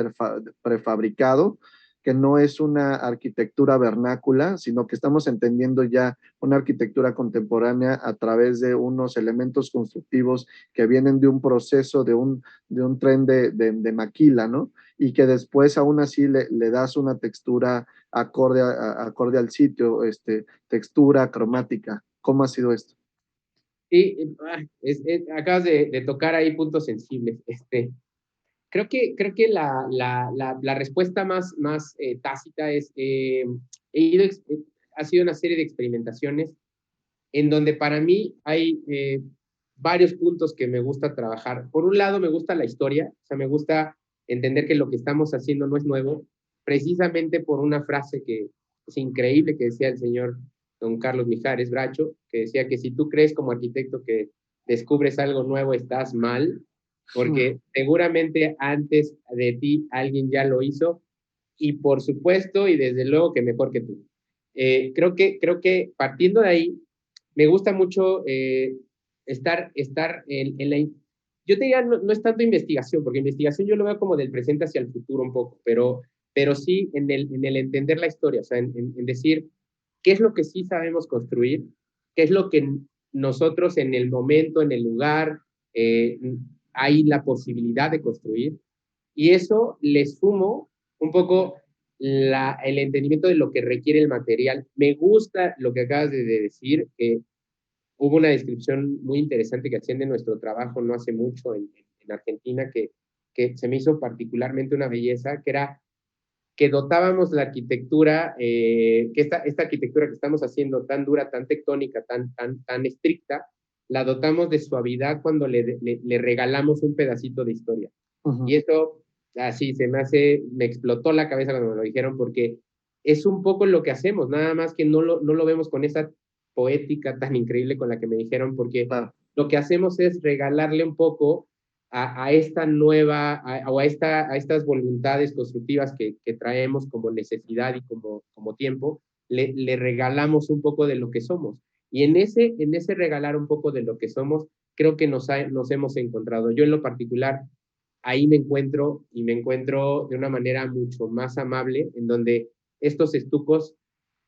prefabricado, que no es una arquitectura vernácula, sino que estamos entendiendo ya una arquitectura contemporánea a través de unos elementos constructivos que vienen de un proceso, de un tren de maquila, ¿no? Y que después aún así le das una textura acorde al sitio, textura cromática. ¿Cómo ha sido esto? Sí, acabas de tocar ahí puntos sensibles. Creo que la respuesta más tácita es, ha sido una serie de experimentaciones en donde para mí hay varios puntos que me gusta trabajar. Por un lado, me gusta la historia, o sea, me gusta entender que lo que estamos haciendo no es nuevo, precisamente por una frase que es increíble que decía el señor don Carlos Mijares Bracho, que decía que si tú crees como arquitecto que descubres algo nuevo, estás mal, porque seguramente antes de ti alguien ya lo hizo, y por supuesto, y desde luego que mejor que tú. Creo que partiendo de ahí, me gusta mucho estar en la... Yo te diría, no es tanto investigación, porque investigación yo lo veo como del presente hacia el futuro un poco, pero sí en el entender la historia, o sea, en decir qué es lo que sí sabemos construir, qué es lo que nosotros en el momento, en el lugar, hay la posibilidad de construir, y eso le sumo un poco el entendimiento de lo que requiere el material. Me gusta lo que acabas de decir, que hubo una descripción muy interesante que hacían de nuestro trabajo no hace mucho en Argentina, que se me hizo particularmente una belleza, que era que dotábamos la arquitectura, que esta arquitectura que estamos haciendo tan dura, tan tectónica, tan estricta, la dotamos de suavidad cuando le regalamos un pedacito de historia. Y eso, así, me explotó la cabeza cuando me lo dijeron, porque es un poco lo que hacemos, nada más que no lo vemos con esa poética tan increíble con la que me dijeron, porque lo que hacemos es regalarle un poco a esta nueva, a estas voluntades constructivas que traemos como necesidad y como tiempo, le regalamos un poco de lo que somos. Y en ese regalar un poco de lo que somos, creo que nos hemos encontrado. Yo en lo particular, ahí me encuentro de una manera mucho más amable, en donde estos estucos,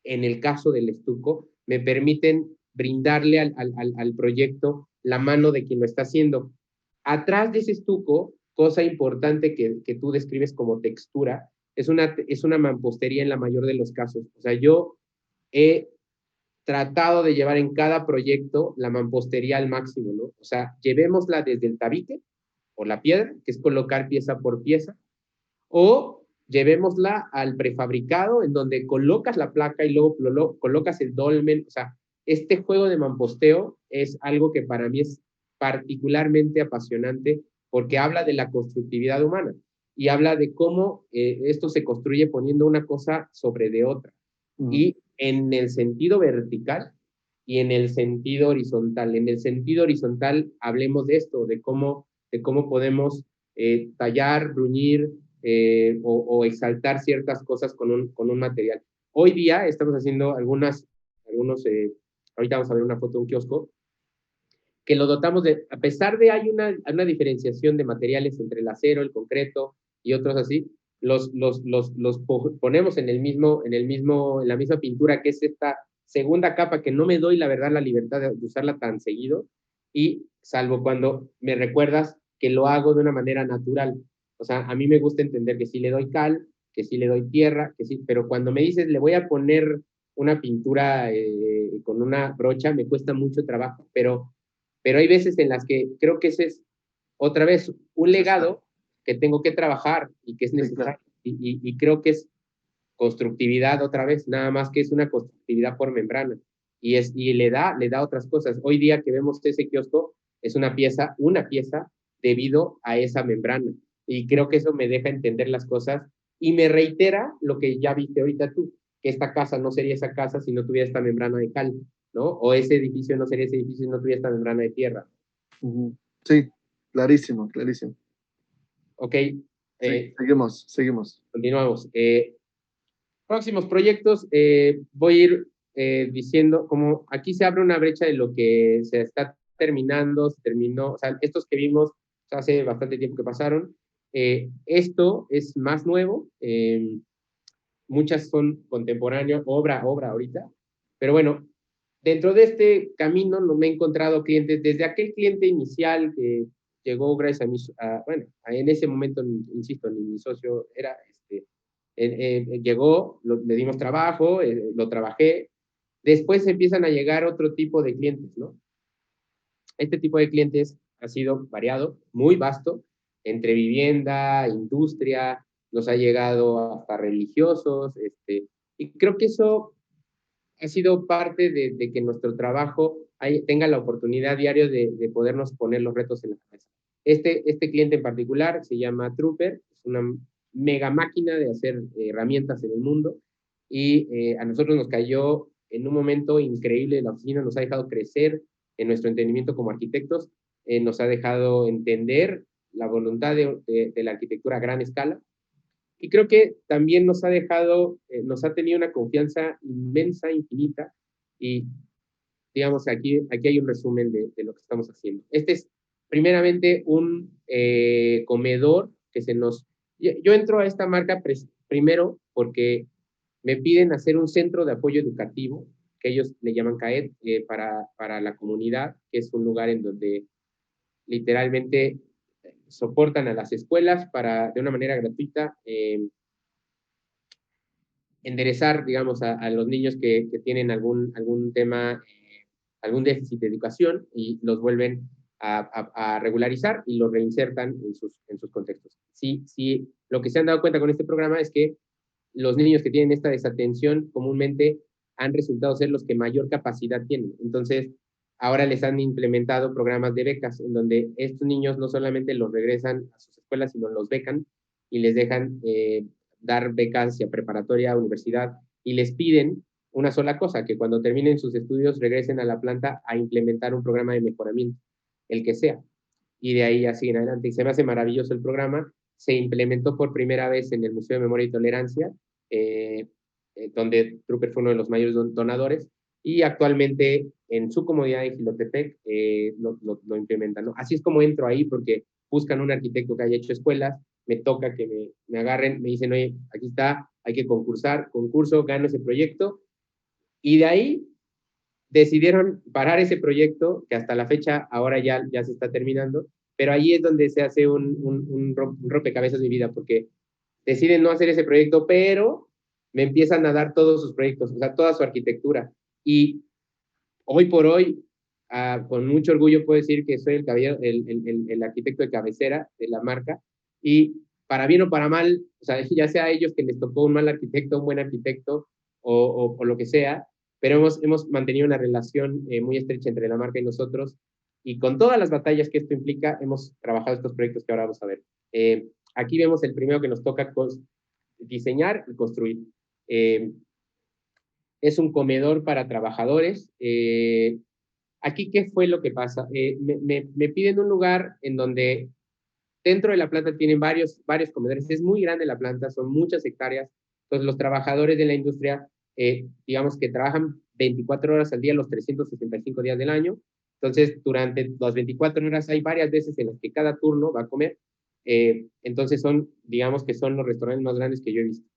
en el caso del estuco, me permiten brindarle al proyecto la mano de quien lo está haciendo. Atrás de ese estuco, cosa importante que tú describes como textura, es una mampostería en la mayor de los casos. O sea, yo he tratado de llevar en cada proyecto la mampostería al máximo, ¿no? O sea, llevémosla desde el tabique o la piedra, que es colocar pieza por pieza, o llevémosla al prefabricado, en donde colocas la placa y luego colocas el dolmen. O sea, este juego de mamposteo es algo que para mí es particularmente apasionante, porque habla de la constructividad humana y habla de cómo esto se construye poniendo una cosa sobre de otra. Y en el sentido vertical y en el sentido horizontal. En el sentido horizontal, hablemos de esto, de cómo podemos tallar, bruñir o exaltar ciertas cosas con un material. Hoy día estamos haciendo ahorita vamos a ver una foto de un kiosco, que lo dotamos a pesar de hay una diferenciación de materiales entre el acero, el concreto y otros así, los ponemos en la misma pintura, que es esta segunda capa, que no me doy la verdad la libertad de usarla tan seguido, y salvo cuando me recuerdas que lo hago de una manera natural. O sea, a mí me gusta entender que sí le doy cal, que sí le doy tierra, que sí, pero cuando me dices le voy a poner una pintura con una brocha, me cuesta mucho trabajo, pero hay veces en las que creo que ese es, otra vez, un legado que tengo que trabajar y que es necesario. Y creo que es constructividad otra vez, nada más que es una constructividad por membrana. Y le da otras cosas. Hoy día que vemos ese kiosco, es una pieza debido a esa membrana. Y creo que eso me deja entender las cosas y me reitera lo que ya viste ahorita tú, que esta casa no sería esa casa si no tuviera esta membrana de cal, ¿no? O ese edificio no sería ese edificio si no tuviera esta membrana de tierra. Sí, clarísimo, clarísimo. Ok. Seguimos. Continuamos. Próximos proyectos, voy a ir diciendo, como aquí se abre una brecha de lo que se está terminando, se terminó, o sea, estos que vimos hace bastante tiempo que pasaron. Esto es más nuevo, muchas son contemporáneas, obra ahorita, pero bueno, dentro de este camino no me he encontrado clientes, desde aquel cliente inicial que llegó gracias en ese momento, insisto, mi socio era, llegó, le dimos trabajo, lo trabajé, después empiezan a llegar otro tipo de clientes, ¿no? Este tipo de clientes ha sido variado, muy vasto, entre vivienda, industria, nos ha llegado hasta religiosos, y creo que eso ha sido parte de que nuestro trabajo tenga la oportunidad diario de podernos poner los retos en la cabeza. Este cliente en particular se llama Trooper, es una mega máquina de hacer herramientas en el mundo, y a nosotros nos cayó en un momento increíble. La oficina nos ha dejado crecer en nuestro entendimiento como arquitectos, nos ha dejado entender la voluntad de la arquitectura a gran escala, y creo que también nos ha dejado, nos ha tenido una confianza inmensa, infinita, y digamos, aquí hay un resumen de lo que estamos haciendo. Este es primeramente un comedor que se nos... Yo entro a esta marca primero porque me piden hacer un centro de apoyo educativo, que ellos le llaman CAED, para la comunidad, que es un lugar en donde literalmente soportan a las escuelas para, de una manera gratuita, enderezar, digamos, a los niños que tienen algún tema, algún déficit de educación, y los vuelven a regularizar y los reinsertan en sus contextos. Sí, lo que se han dado cuenta con este programa es que los niños que tienen esta desatención comúnmente han resultado ser los que mayor capacidad tienen. Entonces, ahora les han implementado programas de becas en donde estos niños no solamente los regresan a sus escuelas, sino los becan y les dejan dar becas hacia preparatoria, universidad, y les piden una sola cosa, que cuando terminen sus estudios regresen a la planta a implementar un programa de mejoramiento, el que sea, y de ahí ya siguen adelante. Y se me hace maravilloso el programa. Se implementó por primera vez en el Museo de Memoria y Tolerancia, donde Trooper fue uno de los mayores donadores, y actualmente en su comodidad en Jilotepec lo implementan, ¿no? Así es como entro ahí, porque buscan un arquitecto que haya hecho escuelas, me toca que me agarren, me dicen, oye, aquí está, hay que concurso, gano ese proyecto, y de ahí decidieron parar ese proyecto, que hasta la fecha ahora ya se está terminando, pero ahí es donde se hace un rompecabezas de mi vida, porque deciden no hacer ese proyecto, pero me empiezan a dar todos sus proyectos, o sea, toda su arquitectura, y hoy por hoy, con mucho orgullo puedo decir que soy el arquitecto de cabecera de la marca, y para bien o para mal, o sea, ya sea a ellos que les tocó un mal arquitecto, un buen arquitecto, o lo que sea, pero hemos mantenido una relación muy estrecha entre la marca y nosotros, y con todas las batallas que esto implica, hemos trabajado estos proyectos que ahora vamos a ver. Aquí vemos el primero que nos toca diseñar y construir. Es un comedor para trabajadores. Aquí, ¿qué fue lo que pasa? Me piden un lugar en donde dentro de la planta tienen varios comedores. Es muy grande la planta, son muchas hectáreas. Entonces, los trabajadores de la industria, digamos que trabajan 24 horas al día, los 365 días del año. Entonces, durante las 24 horas hay varias veces en las que cada turno va a comer. Entonces, digamos que son los restaurantes más grandes que yo he visto.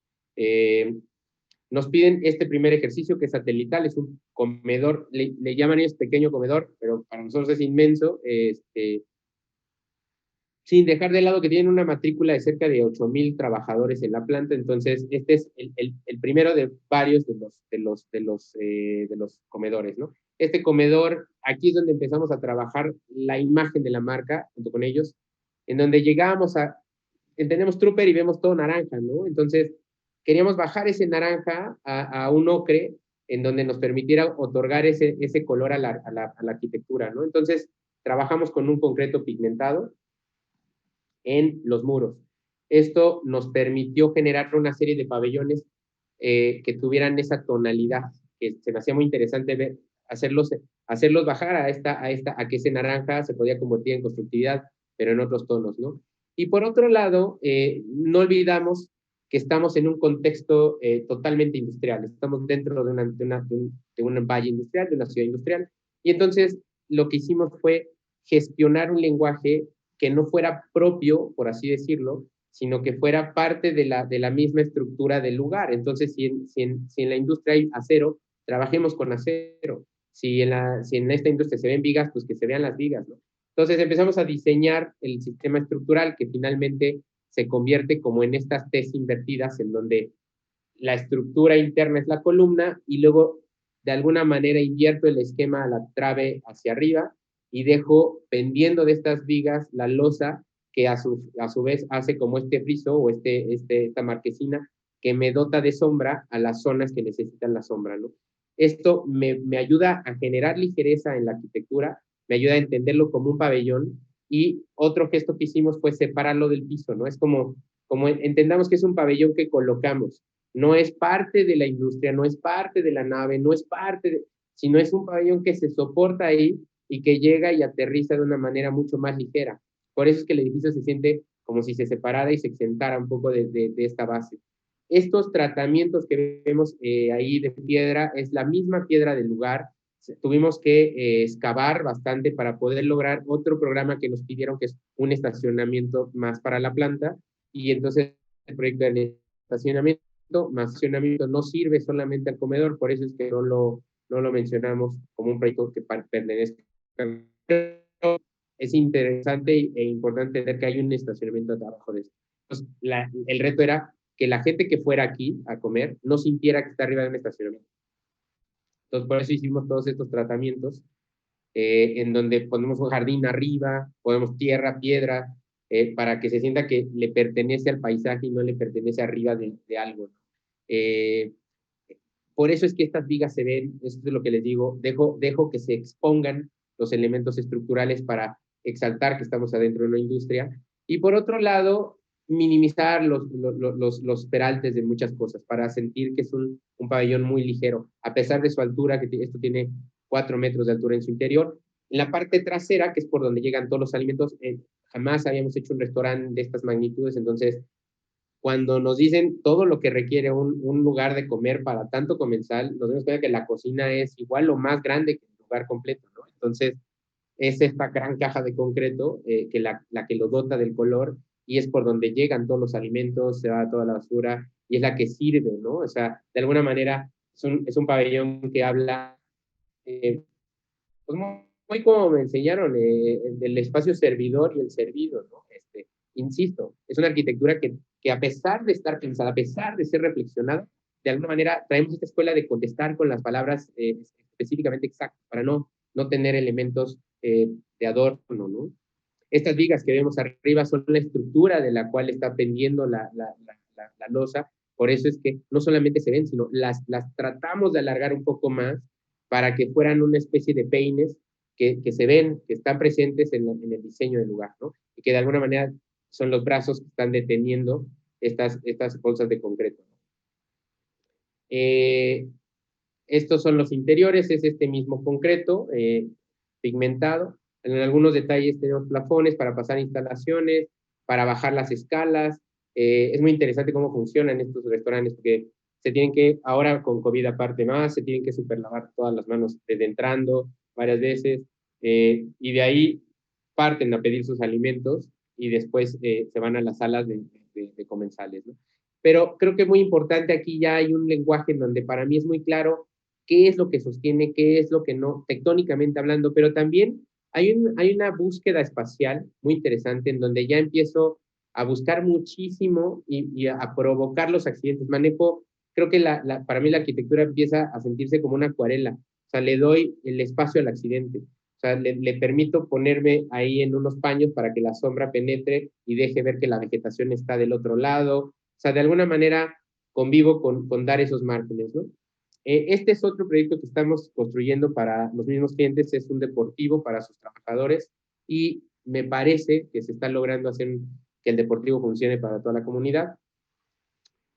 Nos piden este primer ejercicio, que es satelital, es un comedor, le llaman ellos pequeño comedor, pero para nosotros es inmenso, sin dejar de lado que tienen una matrícula de cerca de 8,000 trabajadores en la planta. Entonces este es el primero de varios de los comedores, ¿no? Este comedor, aquí es donde empezamos a trabajar la imagen de la marca junto con ellos, en donde entendemos Trooper y vemos todo naranja, ¿no? Entonces queríamos bajar ese naranja a un ocre, en donde nos permitiera otorgar ese color a la arquitectura, ¿no? Entonces trabajamos con un concreto pigmentado en los muros. Esto nos permitió generar una serie de pabellones que tuvieran esa tonalidad, que se me hacía muy interesante ver, hacerlos bajar a que ese naranja se podía convertir en constructividad, pero en otros tonos, ¿no? Y por otro lado, no olvidamos que estamos en un contexto totalmente industrial, estamos dentro de un valle industrial, de una ciudad industrial, y entonces lo que hicimos fue gestionar un lenguaje que no fuera propio, por así decirlo, sino que fuera parte de la misma estructura del lugar. Entonces, si en la industria hay acero, trabajemos con acero. Si en esta industria se ven vigas, pues que se vean las vigas, ¿no? Entonces empezamos a diseñar el sistema estructural, que finalmente se convierte como en estas T's invertidas, en donde la estructura interna es la columna, y luego de alguna manera invierto el esquema a la trave hacia arriba, y dejo pendiendo de estas vigas la losa, que a su vez hace como este friso o esta marquesina, que me dota de sombra a las zonas que necesitan la sombra, ¿no? Esto me ayuda a generar ligereza en la arquitectura, me ayuda a entenderlo como un pabellón, y otro gesto que hicimos fue separarlo del piso, ¿no? Es como entendamos que es un pabellón que colocamos, no es parte de la industria, no es parte de la nave, no es sino es un pabellón que se soporta ahí y que llega y aterriza de una manera mucho más ligera. Por eso es que el edificio se siente como si se separara y se exentara un poco de esta base. Estos tratamientos que vemos ahí de piedra es la misma piedra del lugar. Tuvimos que excavar bastante para poder lograr otro programa que nos pidieron, que es un estacionamiento más para la planta, y entonces el proyecto de estacionamiento más estacionamiento no sirve solamente al comedor, por eso es que no lo mencionamos como un proyecto que pertenece. Pero es interesante e importante ver que hay un estacionamiento abajo de esto. Entonces, el reto era que la gente que fuera aquí a comer no sintiera que está arriba de un estacionamiento. Entonces, por eso hicimos todos estos tratamientos, en donde ponemos un jardín arriba, ponemos tierra, piedra, para que se sienta que le pertenece al paisaje y no le pertenece arriba de algo, ¿no? Por eso es que estas vigas se ven, eso es lo que les digo, dejo que se expongan los elementos estructurales para exaltar que estamos adentro de una industria, y por otro lado, minimizar los peraltes de muchas cosas, para sentir que es un pabellón muy ligero, a pesar de su altura, que esto tiene 4 metros de altura en su interior. En la parte trasera, que es por donde llegan todos los alimentos, jamás habíamos hecho un restaurante de estas magnitudes, entonces cuando nos dicen todo lo que requiere un lugar de comer para tanto comensal, nos damos cuenta que la cocina es igual o más grande que el lugar completo, ¿no? Entonces, es esta gran caja de concreto que la que lo dota del color, y es por donde llegan todos los alimentos, se va toda la basura, y es la que sirve, ¿no? O sea, de alguna manera es un pabellón que habla, pues muy como me enseñaron, del espacio servidor y el servido, ¿no? Insisto, es una arquitectura que a pesar de estar pensada, a pesar de ser reflexionada, de alguna manera traemos esta escuela de contestar con las palabras específicamente exactas, para no tener elementos de adorno, ¿no? Estas vigas que vemos arriba son la estructura de la cual está pendiendo la losa, por eso es que no solamente se ven, sino las tratamos de alargar un poco más para que fueran una especie de peines que se ven, que están presentes en el diseño del lugar, ¿no? Y que de alguna manera son los brazos que están deteniendo estas bolsas de concreto. Estos son los interiores, es este mismo concreto pigmentado. En algunos detalles tenemos plafones para pasar instalaciones, para bajar las escalas. Es muy interesante cómo funcionan estos restaurantes, porque se tienen que, ahora con COVID aparte más, se tienen que superlavar todas las manos desde entrando varias veces, y de ahí parten a pedir sus alimentos y después se van a las salas de comensales, ¿no? Pero creo que es muy importante, aquí ya hay un lenguaje en donde para mí es muy claro qué es lo que sostiene, qué es lo que no, tectónicamente hablando, pero también hay una búsqueda espacial muy interesante en donde ya empiezo a buscar muchísimo y a provocar los accidentes. Creo que para mí la arquitectura empieza a sentirse como una acuarela, o sea, le doy el espacio al accidente. O sea, le permito ponerme ahí en unos paños para que la sombra penetre y deje ver que la vegetación está del otro lado. O sea, de alguna manera convivo con dar esos márgenes, ¿no? Este es otro proyecto que estamos construyendo para los mismos clientes, es un deportivo para sus trabajadores, y me parece que se está logrando hacer que el deportivo funcione para toda la comunidad.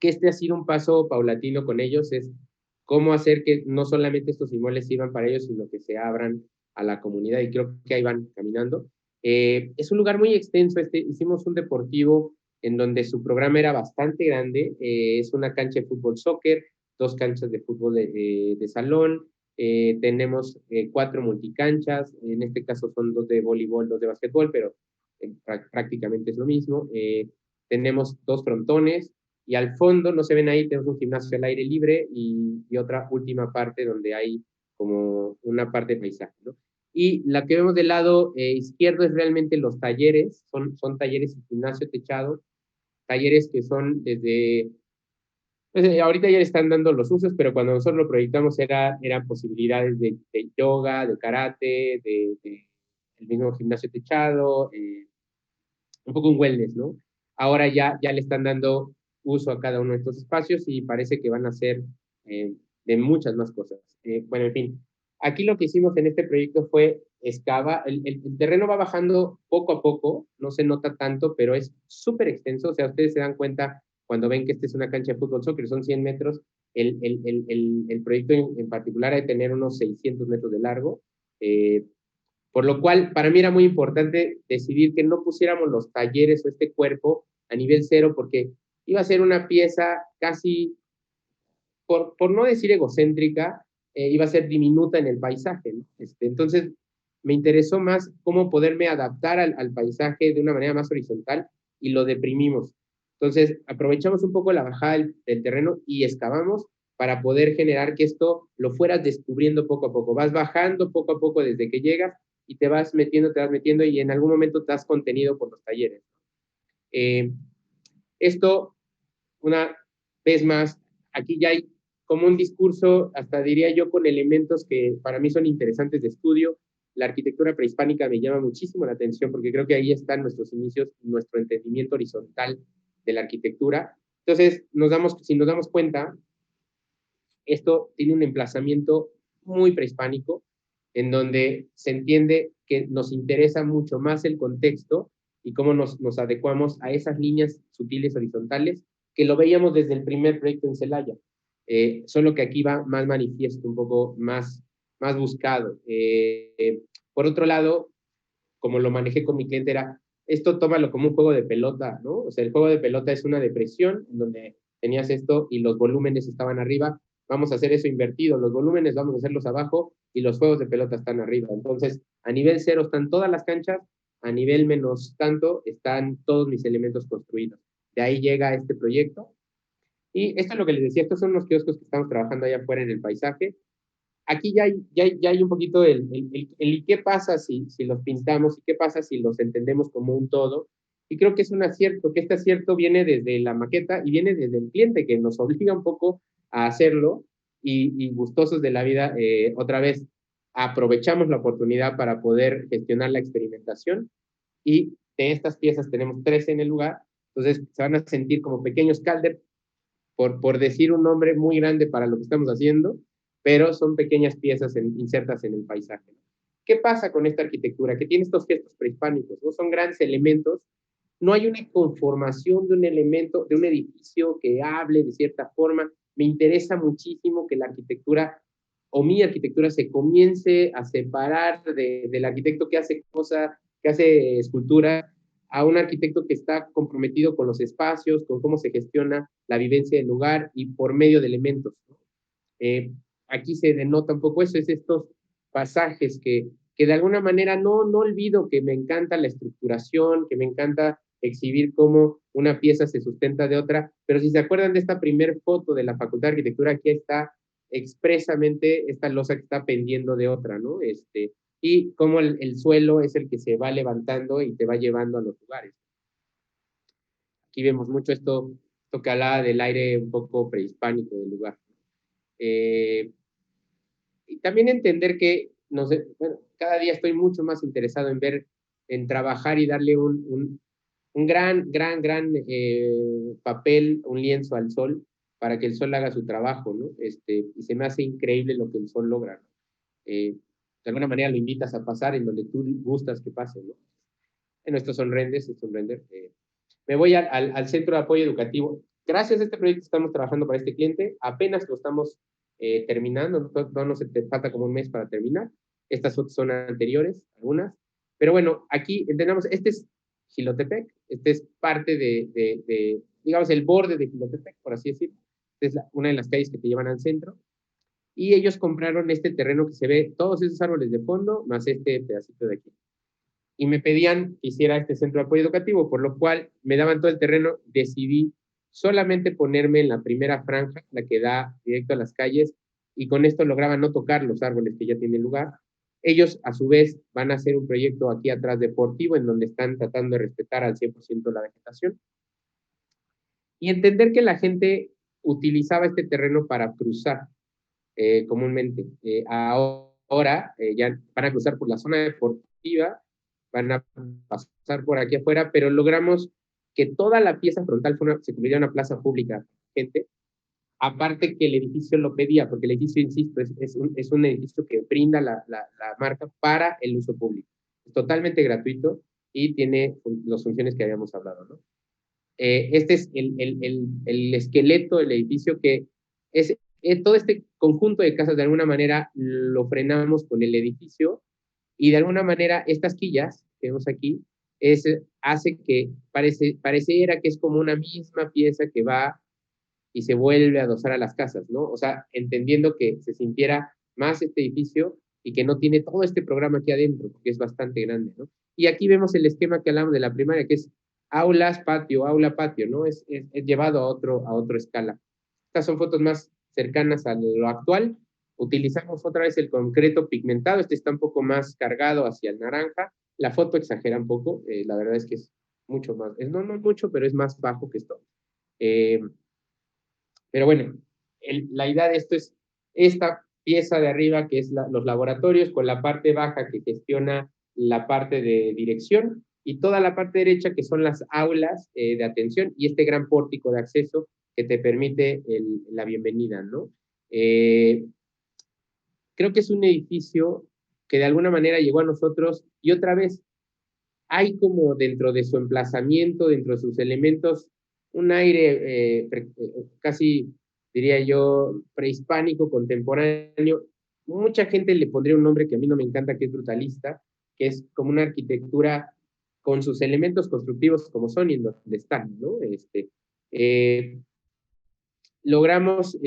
Que ha sido un paso paulatino con ellos, es cómo hacer que no solamente estos inmuebles sirvan para ellos, sino que se abran a la comunidad, y creo que ahí van caminando. Es un lugar muy extenso, hicimos un deportivo en donde su programa era bastante grande, es una cancha de fútbol soccer, 2 canchas de fútbol de salón, tenemos 4 multicanchas, en este caso son 2 de voleibol, 2 de básquetbol, pero prácticamente es lo mismo. Tenemos 2 frontones, y al fondo, no se ven ahí, tenemos un gimnasio al aire libre y otra última parte donde hay como una parte de paisaje, ¿no? Y la que vemos del lado izquierdo es realmente los talleres, son talleres y gimnasio techado, talleres que son desde, pues, ahorita ya le están dando los usos, pero cuando nosotros lo proyectamos eran posibilidades de yoga, de karate, el mismo gimnasio techado, un poco un wellness, ¿no? Ahora ya le están dando uso a cada uno de estos espacios, y parece que van a ser de de muchas más cosas. Bueno, en fin, aquí lo que hicimos en este proyecto fue excavar, el terreno va bajando poco a poco, no se nota tanto, pero es súper extenso, o sea, ustedes se dan cuenta cuando ven que esta es una cancha de fútbol soccer, son 100 metros, el proyecto en particular ha de tener unos 600 metros de largo, por lo cual para mí era muy importante decidir que no pusiéramos los talleres o este cuerpo a nivel cero, porque iba a ser una pieza casi, por no decir egocéntrica, iba a ser diminuta en el paisaje, ¿no? Entonces, me interesó más cómo poderme adaptar al paisaje de una manera más horizontal y lo deprimimos. Entonces, aprovechamos un poco la bajada del terreno y excavamos para poder generar que esto lo fueras descubriendo poco a poco. Vas bajando poco a poco desde que llegas y te vas metiendo y en algún momento te has contenido por los talleres. Esto, una vez más, aquí ya hay como un discurso, hasta diría yo, con elementos que para mí son interesantes de estudio. La arquitectura prehispánica me llama muchísimo la atención porque creo que ahí están nuestros inicios, nuestro entendimiento horizontal de la arquitectura. Entonces, si nos damos cuenta, esto tiene un emplazamiento muy prehispánico, en donde se entiende que nos interesa mucho más el contexto y cómo nos adecuamos a esas líneas sutiles horizontales que lo veíamos desde el primer proyecto en Celaya. Solo que aquí va más manifiesto, un poco más buscado. Por otro lado, como lo manejé con mi cliente, esto tómalo como un juego de pelota, ¿no? O sea, el juego de pelota es una depresión en donde tenías esto y los volúmenes estaban arriba. Vamos a hacer eso invertido, los volúmenes vamos a hacerlos abajo y los juegos de pelota están arriba. Entonces, a nivel cero están todas las canchas, a nivel menos tanto están todos mis elementos construidos. De ahí llega este proyecto. Y esto es lo que les decía, estos son los kioscos que estamos trabajando allá afuera en el paisaje. Aquí ya hay un poquito el qué pasa si los pintamos y qué pasa si los entendemos como un todo. Y creo que es un acierto, que este acierto viene desde la maqueta y viene desde el cliente, que nos obliga un poco a hacerlo y gustosos de la vida, otra vez, aprovechamos la oportunidad para poder gestionar la experimentación y de estas piezas tenemos 13 en el lugar, entonces se van a sentir como pequeños Calder, por decir un nombre muy grande para lo que estamos haciendo, pero son pequeñas piezas insertas en el paisaje. ¿Qué pasa con esta arquitectura? Que tiene estos gestos prehispánicos, ¿no? Son grandes elementos, no hay una conformación de un elemento, de un edificio que hable de cierta forma. Me interesa muchísimo que la arquitectura o mi arquitectura se comience a separar del arquitecto que hace escultura, a un arquitecto que está comprometido con los espacios, con cómo se gestiona la vivencia del lugar y por medio de elementos, ¿no? Aquí se denota un poco eso, es estos pasajes que de alguna manera no olvido que me encanta la estructuración, que me encanta exhibir cómo una pieza se sustenta de otra, pero si se acuerdan de esta primer foto de la Facultad de Arquitectura, aquí está expresamente esta losa que está pendiendo de otra, ¿no? Y cómo el suelo es el que se va levantando y te va llevando a los lugares. Aquí vemos mucho esto que hablaba del aire un poco prehispánico del lugar. Y también entender que, no sé, bueno, cada día estoy mucho más interesado en trabajar y darle un gran papel, un lienzo al sol, para que el sol haga su trabajo, ¿no? Y se me hace increíble lo que el sol logra, ¿no? De alguna manera lo invitas a pasar en donde tú gustas que pase, ¿no? En estos son renders, es un render. Me voy al centro de apoyo educativo. Gracias a este proyecto estamos trabajando para este cliente, apenas lo estamos terminando, no se te falta como un mes para terminar. Estas son anteriores, algunas. Pero bueno, aquí entendamos, este es Jilotepec, este es parte digamos, el borde de Jilotepec, por así decirlo. Esta es una de las calles que te llevan al centro. Y ellos compraron este terreno que se ve, todos esos árboles de fondo, más este pedacito de aquí. Y me pedían que hiciera este centro de apoyo educativo, por lo cual me daban todo el terreno, decidí solamente ponerme en la primera franja, la que da directo a las calles, y con esto lograba no tocar los árboles que ya tienen lugar. Ellos, a su vez, van a hacer un proyecto aquí atrás deportivo, en donde están tratando de respetar al 100% la vegetación. Y entender que la gente utilizaba este terreno para cruzar comúnmente. Ahora ya van a cruzar por la zona deportiva, van a pasar por aquí afuera, pero logramos que toda la pieza frontal se convirtiera en una plaza pública, gente, aparte que el edificio lo pedía, porque el edificio, insisto, es un edificio que brinda la marca para el uso público. Es totalmente gratuito y tiene las funciones que habíamos hablado, ¿no? Este es el esqueleto del edificio, que es todo este conjunto de casas. De alguna manera lo frenamos con el edificio, y de alguna manera estas quillas que vemos aquí hace que pareciera que es como una misma pieza que va y se vuelve a adosar a las casas, ¿no? O sea, entendiendo que se sintiera más este edificio y que no tiene todo este programa aquí adentro, porque es bastante grande, ¿no? Y aquí vemos el esquema que hablamos de la primaria, que es aulas, patio, aula, patio, ¿no? Es llevado a otra escala. Estas son fotos más cercanas a lo actual. Utilizamos otra vez el concreto pigmentado. Este está un poco más cargado hacia el naranja. La foto exagera un poco. La verdad es que es mucho más, no mucho, pero es más bajo que esto. Pero bueno, la idea de esto es esta pieza de arriba, que es los laboratorios, con la parte baja que gestiona la parte de dirección, y toda la parte derecha que son las aulas de atención, y este gran pórtico de acceso que te permite la bienvenida, ¿no? Creo que es un edificio que de alguna manera llegó a nosotros, y otra vez hay como dentro de su emplazamiento, dentro de sus elementos, un aire casi, diría yo, prehispánico, contemporáneo. Mucha gente le pondría un nombre que a mí no me encanta, que es brutalista, que es como una arquitectura con sus elementos constructivos como son y en donde están, ¿no? Logramos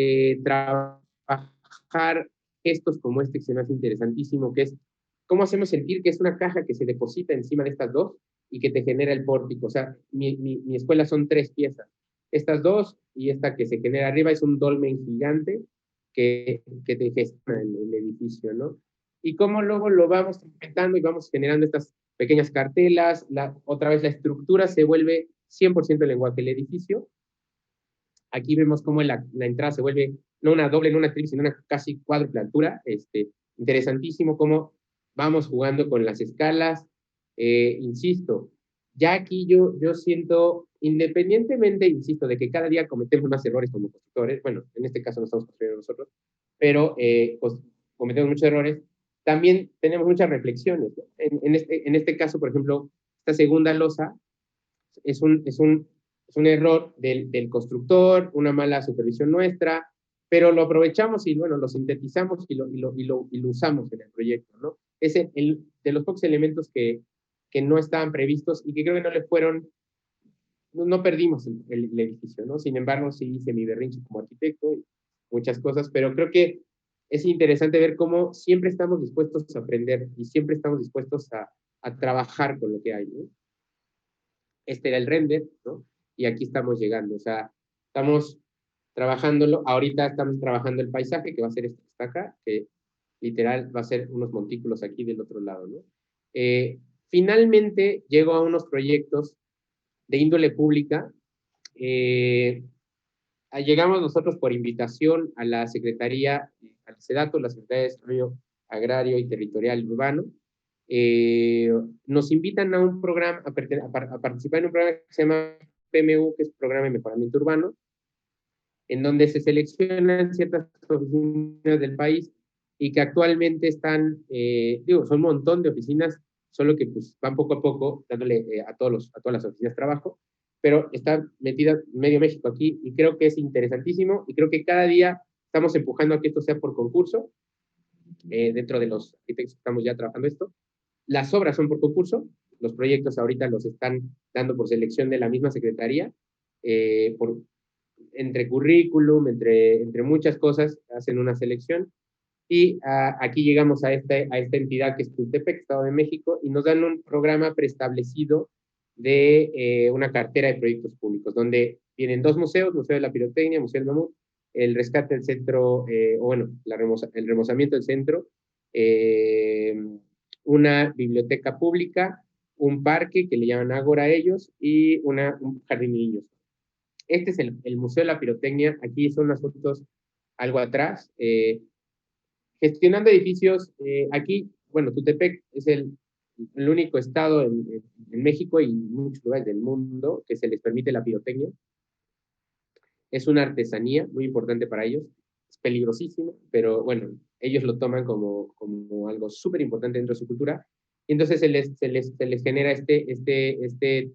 trabajar gestos como este, que se me hace interesantísimo, que es cómo hacemos sentir que es una caja que se deposita encima de estas dos y que te genera el pórtico. O sea, mi escuela son 3 piezas. Estas 2 y esta que se genera arriba es un dolmen gigante que te gestiona el edificio, ¿no? Y cómo luego lo vamos implementando y vamos generando estas pequeñas cartelas. Otra vez la estructura se vuelve 100% el lenguaje del edificio. Aquí vemos cómo la entrada se vuelve no una doble, no una triple, sino una casi cuádruple altura. Interesantísimo cómo vamos jugando con las escalas. Insisto, ya aquí yo siento, independientemente, insisto, de que cada día cometemos más errores como constructores, bueno, en este caso no estamos construyendo nosotros, pero pues, cometemos muchos errores, también tenemos muchas reflexiones, ¿no? En este caso, por ejemplo, esta segunda losa es un error del constructor, una mala supervisión nuestra, pero lo aprovechamos y bueno, lo sintetizamos y lo usamos en el proyecto, ¿no? Es de los pocos elementos que no estaban previstos y que creo que no le fueron, no perdimos el edificio, ¿no? Sin embargo, sí hice mi berrinche como arquitecto y muchas cosas, pero creo que es interesante ver cómo siempre estamos dispuestos a aprender y siempre estamos dispuestos a trabajar con lo que hay, ¿no? Este era el render, ¿no? Y aquí estamos llegando, o sea, estamos trabajándolo. Ahorita estamos trabajando el paisaje, que va a ser este que está acá, que literal va a ser unos montículos aquí del otro lado, ¿no? Finalmente llego a unos proyectos de índole pública. Llegamos nosotros por invitación a la Secretaría, al SEDATO, la Secretaría de Desarrollo Agrario y Territorial Urbano. Nos invitan a un programa, a participar en un programa que se llama PMU, que es Programa de Mejoramiento Urbano, en donde se seleccionan ciertas oficinas del país y que actualmente están, son un montón de oficinas, solo que pues van poco a poco dándole a todas las oficinas trabajo, pero está metida medio México aquí y creo que es interesantísimo y creo que cada día estamos empujando a que esto sea por concurso, dentro de los arquitectos que estamos ya trabajando esto. Las obras son por concurso, los proyectos ahorita los están dando por selección de la misma secretaría, entre currículum, entre muchas cosas, hacen una selección, y aquí llegamos a esta entidad que es Tultepec, Estado de México, y nos dan un programa preestablecido de una cartera de proyectos públicos, donde vienen 2 museos, Museo de la Pirotecnia, Museo del Mamut, el rescate del centro, el remozamiento del centro, una biblioteca pública, un parque que le llaman Ágora a ellos, y un jardín de niños. Este es el Museo de la Pirotecnia. Aquí son las fotos algo atrás. Gestionando edificios, aquí, bueno, Tultepec es el único estado en México y en muchos lugares del mundo que se les permite la pirotecnia. es una artesanía muy importante para ellos, es peligrosísimo, pero bueno, ellos lo toman como algo súper importante dentro de su cultura, y entonces se les genera este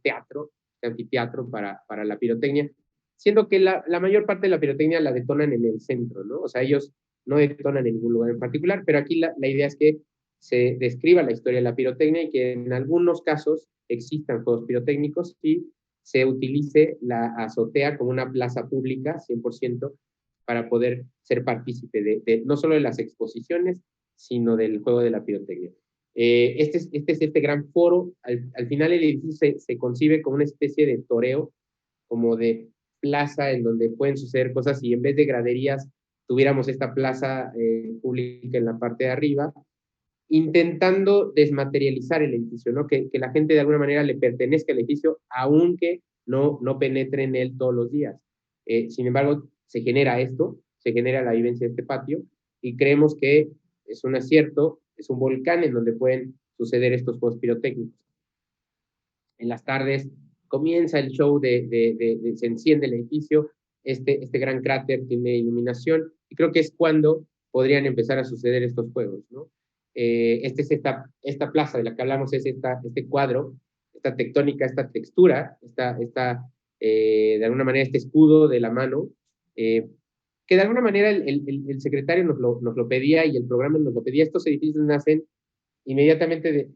teatro, este anfiteatro para la pirotecnia, siendo que la mayor parte de la pirotecnia la detonan en el centro, ¿no? O sea, ellos no detonan en ningún lugar en particular, pero aquí la idea es que se describa la historia de la pirotecnia y que en algunos casos existan juegos pirotécnicos y se utilice la azotea como una plaza pública 100% para poder ser partícipe de no solo de las exposiciones, sino del juego de la pirotecnia. Este es este gran foro. Al final el edificio se concibe como una especie de toreo, como de plaza en donde pueden suceder cosas, y en vez de graderías tuviéramos esta plaza pública en la parte de arriba, intentando desmaterializar el edificio, ¿no? Que la gente de alguna manera le pertenezca al edificio, aunque no penetre en él todos los días. Sin embargo, se genera esto, se genera la vivencia de este patio, y creemos que es un acierto, es un volcán en donde pueden suceder estos juegos pirotécnicos. En las tardes comienza el show se enciende el edificio, este gran cráter tiene iluminación, y creo que es cuando podrían empezar a suceder estos juegos, ¿no? Esta plaza de la que hablamos, es este cuadro, esta tectónica, esta textura, de alguna manera este escudo de la mano, que de alguna manera el secretario nos lo pedía, y el programa nos lo pedía. Estos edificios nacen inmediatamente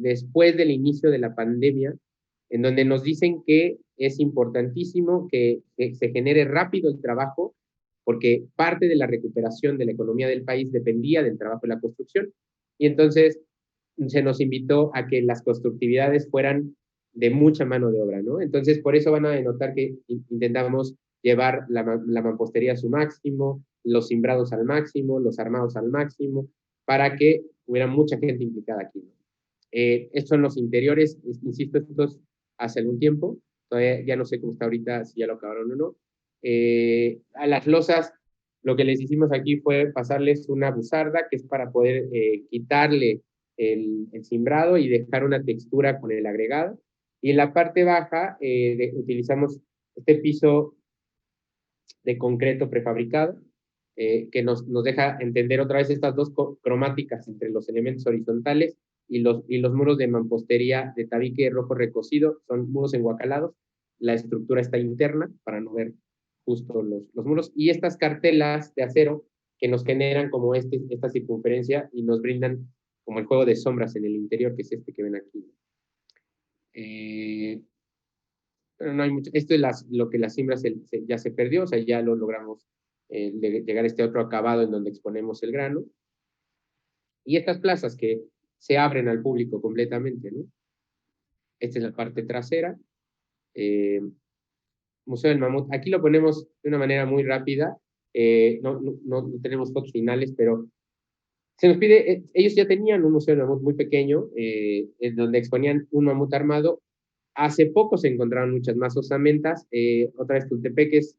después del inicio de la pandemia, en donde nos dicen que es importantísimo que se genere rápido el trabajo, porque parte de la recuperación de la economía del país dependía del trabajo de la construcción, y entonces se nos invitó a que las constructividades fueran de mucha mano de obra, ¿no? Entonces, por eso van a notar que intentamos llevar la mampostería a su máximo, los cimbrados al máximo, los armados al máximo, para que hubiera mucha gente implicada aquí, ¿no? Estos son los interiores, insisto, estos hace algún tiempo, todavía ya no sé cómo está ahorita, si ya lo acabaron o no. A las losas, lo que les hicimos aquí fue pasarles una buzarda, que es para poder quitarle el cimbrado y dejar una textura con el agregado. Y en la parte baja utilizamos este piso de concreto prefabricado, que nos deja entender otra vez estas dos cromáticas entre los elementos horizontales y los muros de mampostería de tabique rojo recocido. Son muros enguacalados, la estructura está interna para no ver justo los muros, y estas cartelas de acero que nos generan como esta circunferencia y nos brindan como el juego de sombras en el interior, que es este que ven aquí. Pero no hay mucho. Esto es lo que las cimbras ya se perdió, o sea, ya lo logramos llegar a este otro acabado en donde exponemos el grano. Y estas plazas que se abren al público completamente, ¿no? Esta es la parte trasera. Museo del Mamut. Aquí lo ponemos de una manera muy rápida. No tenemos fotos finales, pero se nos pide, ellos ya tenían un Museo del Mamut muy pequeño, en donde exponían un mamut armado. Hace poco se encontraron muchas más osamentas. Otra vez, Tultepec es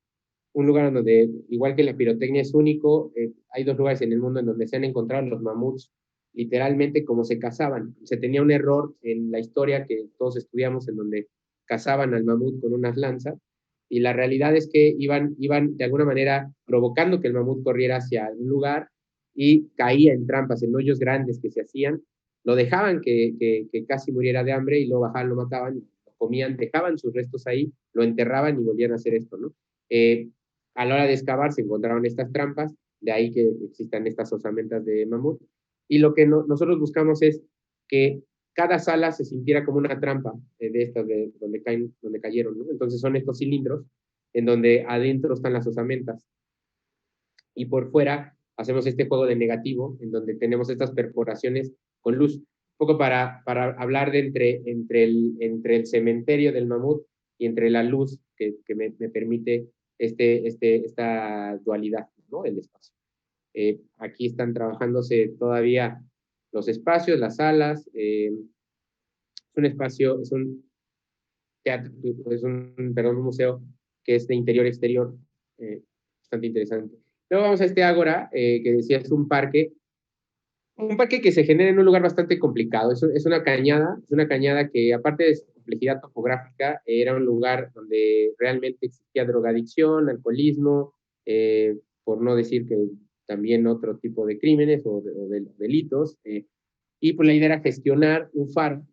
un lugar donde, igual que la pirotecnia es único, hay 2 lugares en el mundo en donde se han encontrado los mamuts literalmente como se cazaban. Se tenía un error en la historia que todos estudiamos, en donde cazaban al mamut con unas lanzas, y la realidad es que iban de alguna manera provocando que el mamut corriera hacia un lugar y caía en trampas, en hoyos grandes que se hacían, lo dejaban que casi muriera de hambre, y luego bajaban, lo mataban, lo comían, dejaban sus restos ahí, lo enterraban y volvían a hacer esto, ¿no? A la hora de excavar se encontraron estas trampas, de ahí que existan estas osamentas de mamut, y lo que nosotros buscamos es que cada sala se sintiera como una trampa de estas donde cayeron, ¿no? Entonces son estos cilindros en donde adentro están las osamentas, y por fuera hacemos este juego de negativo, en donde tenemos estas perforaciones con luz, un poco para hablar de entre el cementerio del mamut y entre la luz que me permite esta dualidad, ¿no? El espacio. Aquí están trabajándose todavía los espacios, las salas. Es un espacio, es un teatro, un museo que es de interior-exterior, bastante interesante. Luego vamos a este ágora, que decía es un parque que se genera en un lugar bastante complicado. Es una cañada que, aparte de complejidad topográfica, era un lugar donde realmente existía drogadicción, alcoholismo, por no decir que también otro tipo de crímenes o de delitos, y pues la idea era gestionar un faro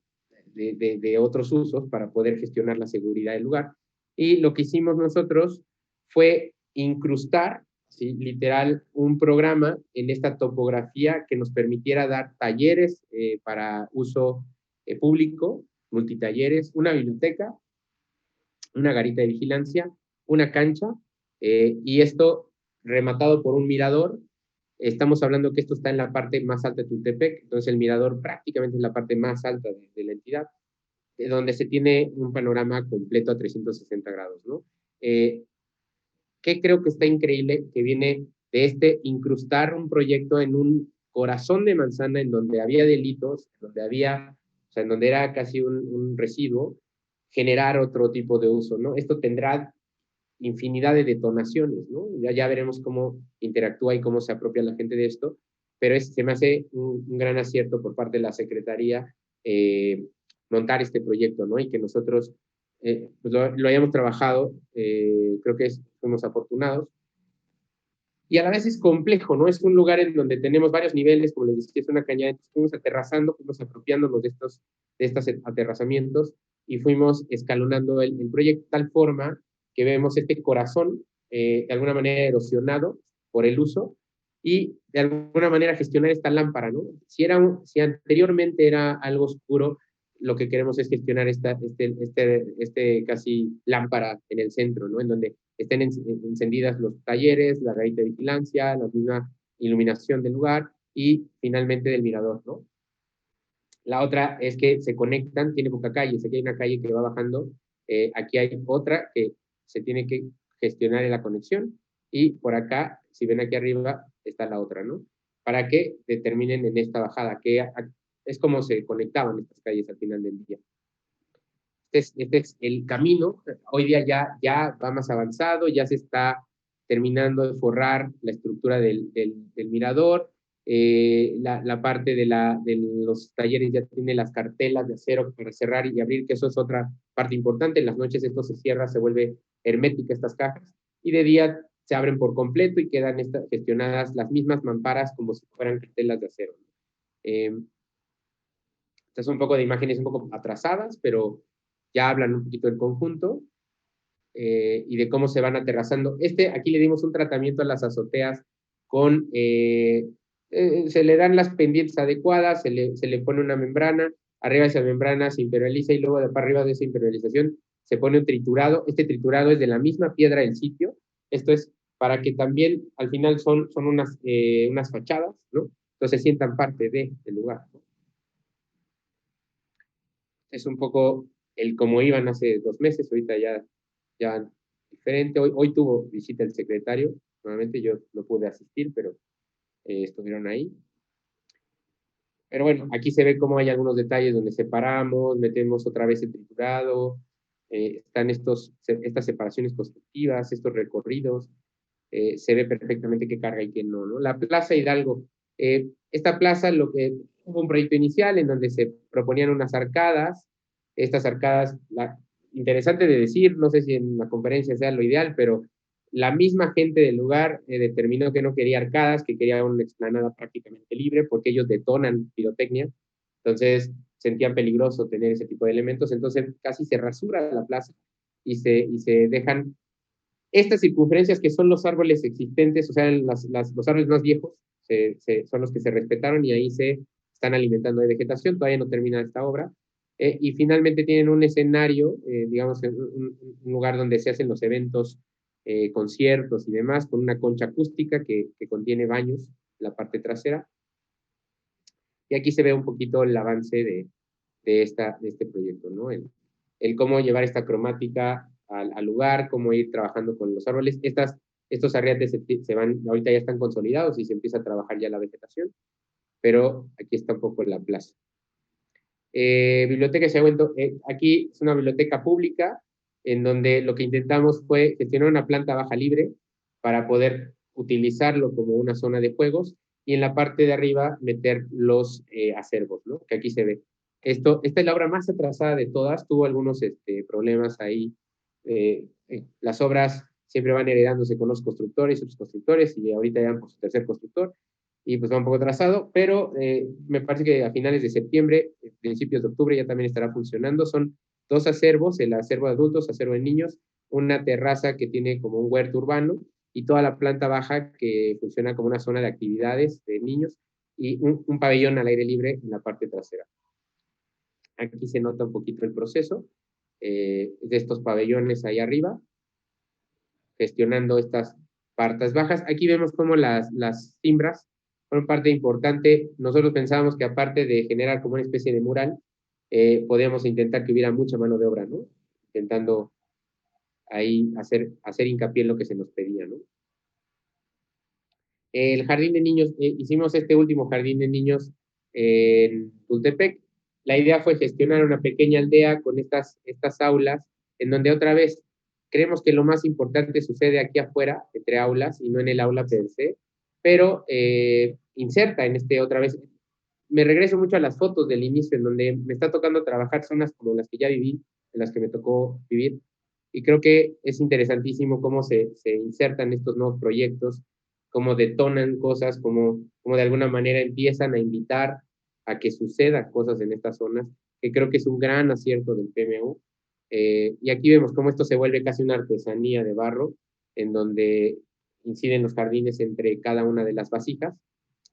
de otros usos para poder gestionar la seguridad del lugar. Y lo que hicimos nosotros fue incrustar, ¿sí?, literal, un programa en esta topografía que nos permitiera dar talleres para uso público, multitalleres, una biblioteca, una garita de vigilancia, una cancha, y esto rematado por un mirador. Estamos hablando que esto está en la parte más alta de Tultepec, entonces el mirador prácticamente es la parte más alta de la entidad, donde se tiene un panorama completo a 360 grados, ¿no? ¿Qué creo que está increíble? Que viene de incrustar un proyecto en un corazón de manzana en donde había delitos, donde había, o sea, en donde era casi un residuo, generar otro tipo de uso, ¿no? Esto tendrá infinidad de detonaciones, ¿no? Ya veremos cómo interactúa y cómo se apropia la gente de esto, pero se me hace un gran acierto por parte de la Secretaría montar este proyecto, ¿no? Y que nosotros pues lo hayamos trabajado, creo que fuimos afortunados. Y a la vez es complejo, ¿no? Es un lugar en donde tenemos varios niveles, como les decía, es una cañada, entonces fuimos aterrazando, fuimos apropiándonos de estos aterrazamientos y fuimos escalonando el proyecto de tal forma que vemos este corazón de alguna manera erosionado por el uso y de alguna manera gestionar esta lámpara, ¿no? Si anteriormente era algo oscuro, lo que queremos es gestionar casi lámpara en el centro, ¿no? En donde estén encendidas los talleres, la garita de vigilancia, la misma iluminación del lugar y finalmente del mirador, ¿no? La otra es que se conectan, tiene poca calle, aquí hay una calle que va bajando, aquí hay otra que se tiene que gestionar en la conexión y por acá, si ven aquí arriba, está la otra, ¿no? Para que determinen en esta bajada, que es como se conectaban estas calles al final del día. Este es el camino, hoy día ya va más avanzado, ya se está terminando de forrar la estructura del mirador, la parte de los talleres ya tiene las cartelas de acero para cerrar y abrir, que eso es otra parte importante. En las noches esto se cierra, se vuelve hermética estas cajas, y de día se abren por completo y quedan gestionadas las mismas mamparas como si fueran cartelas de acero. Estas son un poco de imágenes un poco atrasadas, pero ya hablan un poquito del conjunto y de cómo se van aterrazando. Aquí le dimos un tratamiento a las azoteas con... se le dan las pendientes adecuadas, se le pone una membrana, arriba de esa membrana se impermeabiliza y luego de para arriba de esa impermeabilización se pone un triturado. Este triturado es de la misma piedra del sitio. Esto es para que también al final son unas fachadas, ¿no? Entonces sientan parte del lugar, ¿no? Es un poco como iban hace 2 meses, ahorita ya diferente. Hoy tuvo visita el secretario, normalmente yo no pude asistir, pero estuvieron ahí. Pero bueno, aquí se ve cómo hay algunos detalles donde separamos, metemos otra vez el triturado, están estas separaciones constructivas, estos recorridos, se ve perfectamente qué carga y qué no, ¿no? La Plaza Hidalgo, esta plaza, hubo un proyecto inicial en donde se proponían unas arcadas, estas arcadas, interesante de decir, no sé si en la conferencia sea lo ideal, pero la misma gente del lugar determinó que no quería arcadas, que quería una explanada prácticamente libre, porque ellos detonan pirotecnia, entonces sentían peligroso tener ese tipo de elementos, entonces casi se rasura la plaza y se dejan estas circunferencias que son los árboles existentes, o sea, los árboles más viejos, son los que se respetaron y ahí se están alimentando de vegetación, todavía no termina esta obra, y finalmente tienen un escenario, digamos, un lugar donde se hacen los eventos, conciertos y demás, con una concha acústica que contiene baños, la parte trasera. Y aquí se ve un poquito el avance de este proyecto, ¿no? El cómo llevar esta cromática al lugar, cómo ir trabajando con los árboles. Estos arriates se van, ahorita ya están consolidados y se empieza a trabajar ya la vegetación, pero aquí está un poco la plaza. Biblioteca se ha vuelto, aquí es una biblioteca pública, en donde lo que intentamos fue gestionar una planta baja libre para poder utilizarlo como una zona de juegos y en la parte de arriba meter los acervos, ¿no? Que aquí se ve. Esta es la obra más atrasada de todas, tuvo algunos problemas ahí. Las obras siempre van heredándose con los constructores, subconstructores, y ahorita ya van por su tercer constructor, y pues va un poco atrasado, pero me parece que a finales de septiembre, principios de octubre, ya también estará funcionando. Son 2 acervos, el acervo de adultos, acervo de niños, una terraza que tiene como un huerto urbano, y toda la planta baja que funciona como una zona de actividades de niños, y un pabellón al aire libre en la parte trasera. Aquí se nota un poquito el proceso de estos pabellones ahí arriba, gestionando estas partes bajas. Aquí vemos cómo las cimbras fueron parte importante. Nosotros pensábamos que aparte de generar como una especie de mural, podíamos intentar que hubiera mucha mano de obra, ¿no? Intentando ahí hacer hincapié en lo que se nos pedía, ¿no? El jardín de niños, hicimos este último jardín de niños en Tultepec. La idea fue gestionar una pequeña aldea con estas aulas, en donde otra vez creemos que lo más importante sucede aquí afuera, entre aulas, y no en el aula per se, pero inserta en otra vez. Me regreso mucho a las fotos del inicio, en donde me está tocando trabajar zonas como las que ya viví, en las que me tocó vivir, y creo que es interesantísimo cómo se insertan estos nuevos proyectos, cómo detonan cosas, cómo de alguna manera empiezan a invitar a que sucedan cosas en estas zonas, que creo que es un gran acierto del PMU. Y aquí vemos cómo esto se vuelve casi una artesanía de barro, en donde inciden los jardines entre cada una de las vasijas.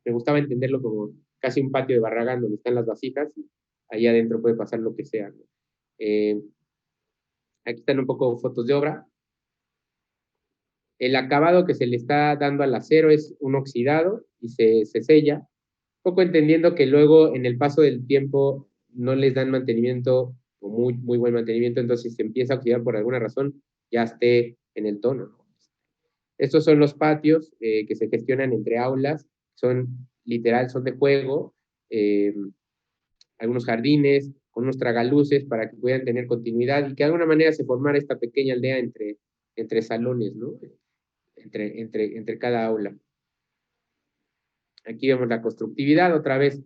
Me gustaba entenderlo como casi un patio de Barragán donde están las vasijas, y ahí adentro puede pasar lo que sea, ¿no? Aquí están un poco fotos de obra. El acabado que se le está dando al acero es un oxidado y se sella, un poco entendiendo que luego en el paso del tiempo no les dan mantenimiento, o muy, muy buen mantenimiento, entonces se empieza a oxidar por alguna razón, ya esté en el tono, ¿no? Estos son los patios que se gestionan entre aulas, son literal, son de juego, algunos jardines, con unos tragaluces para que puedan tener continuidad y que de alguna manera se formara esta pequeña aldea entre salones, ¿no? Entre cada aula. Aquí vemos la constructividad, otra vez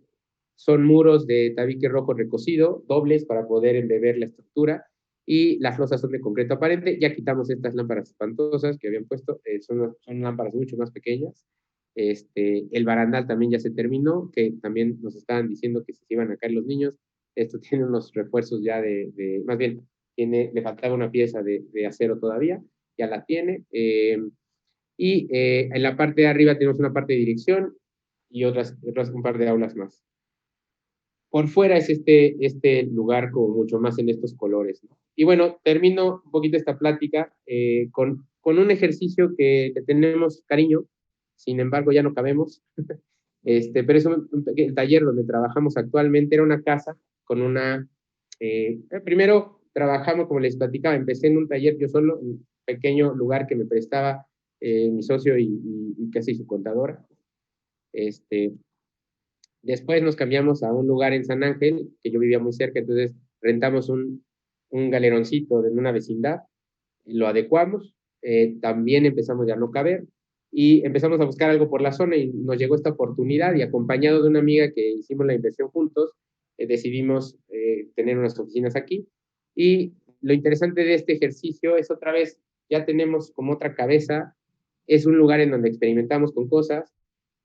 son muros de tabique rojo recocido, dobles para poder embeber la estructura, y las losas son de concreto aparente. Ya quitamos estas lámparas espantosas que habían puesto, son lámparas mucho más pequeñas. El barandal también ya se terminó, que también nos estaban diciendo que se iban a caer los niños. Esto tiene unos refuerzos ya más bien, le faltaba una pieza de acero todavía, ya la tiene. En la parte de arriba tenemos una parte de dirección y otras un par de aulas más. Por fuera es este lugar como mucho más en estos colores, ¿no? Y bueno, termino un poquito esta plática con un ejercicio que le tenemos cariño, sin embargo ya no cabemos, pero es el taller donde trabajamos actualmente. Era una casa con primero trabajamos, como les platicaba, empecé en un taller yo solo, un pequeño lugar que me prestaba mi socio y casi su contadora. Después nos cambiamos a un lugar en San Ángel, que yo vivía muy cerca, entonces rentamos un galeroncito de una vecindad, lo adecuamos, también empezamos ya a no caber, y empezamos a buscar algo por la zona, y nos llegó esta oportunidad, y acompañado de una amiga que hicimos la inversión juntos, decidimos tener unas oficinas aquí. Y lo interesante de este ejercicio es otra vez, ya tenemos como otra cabeza, es un lugar en donde experimentamos con cosas.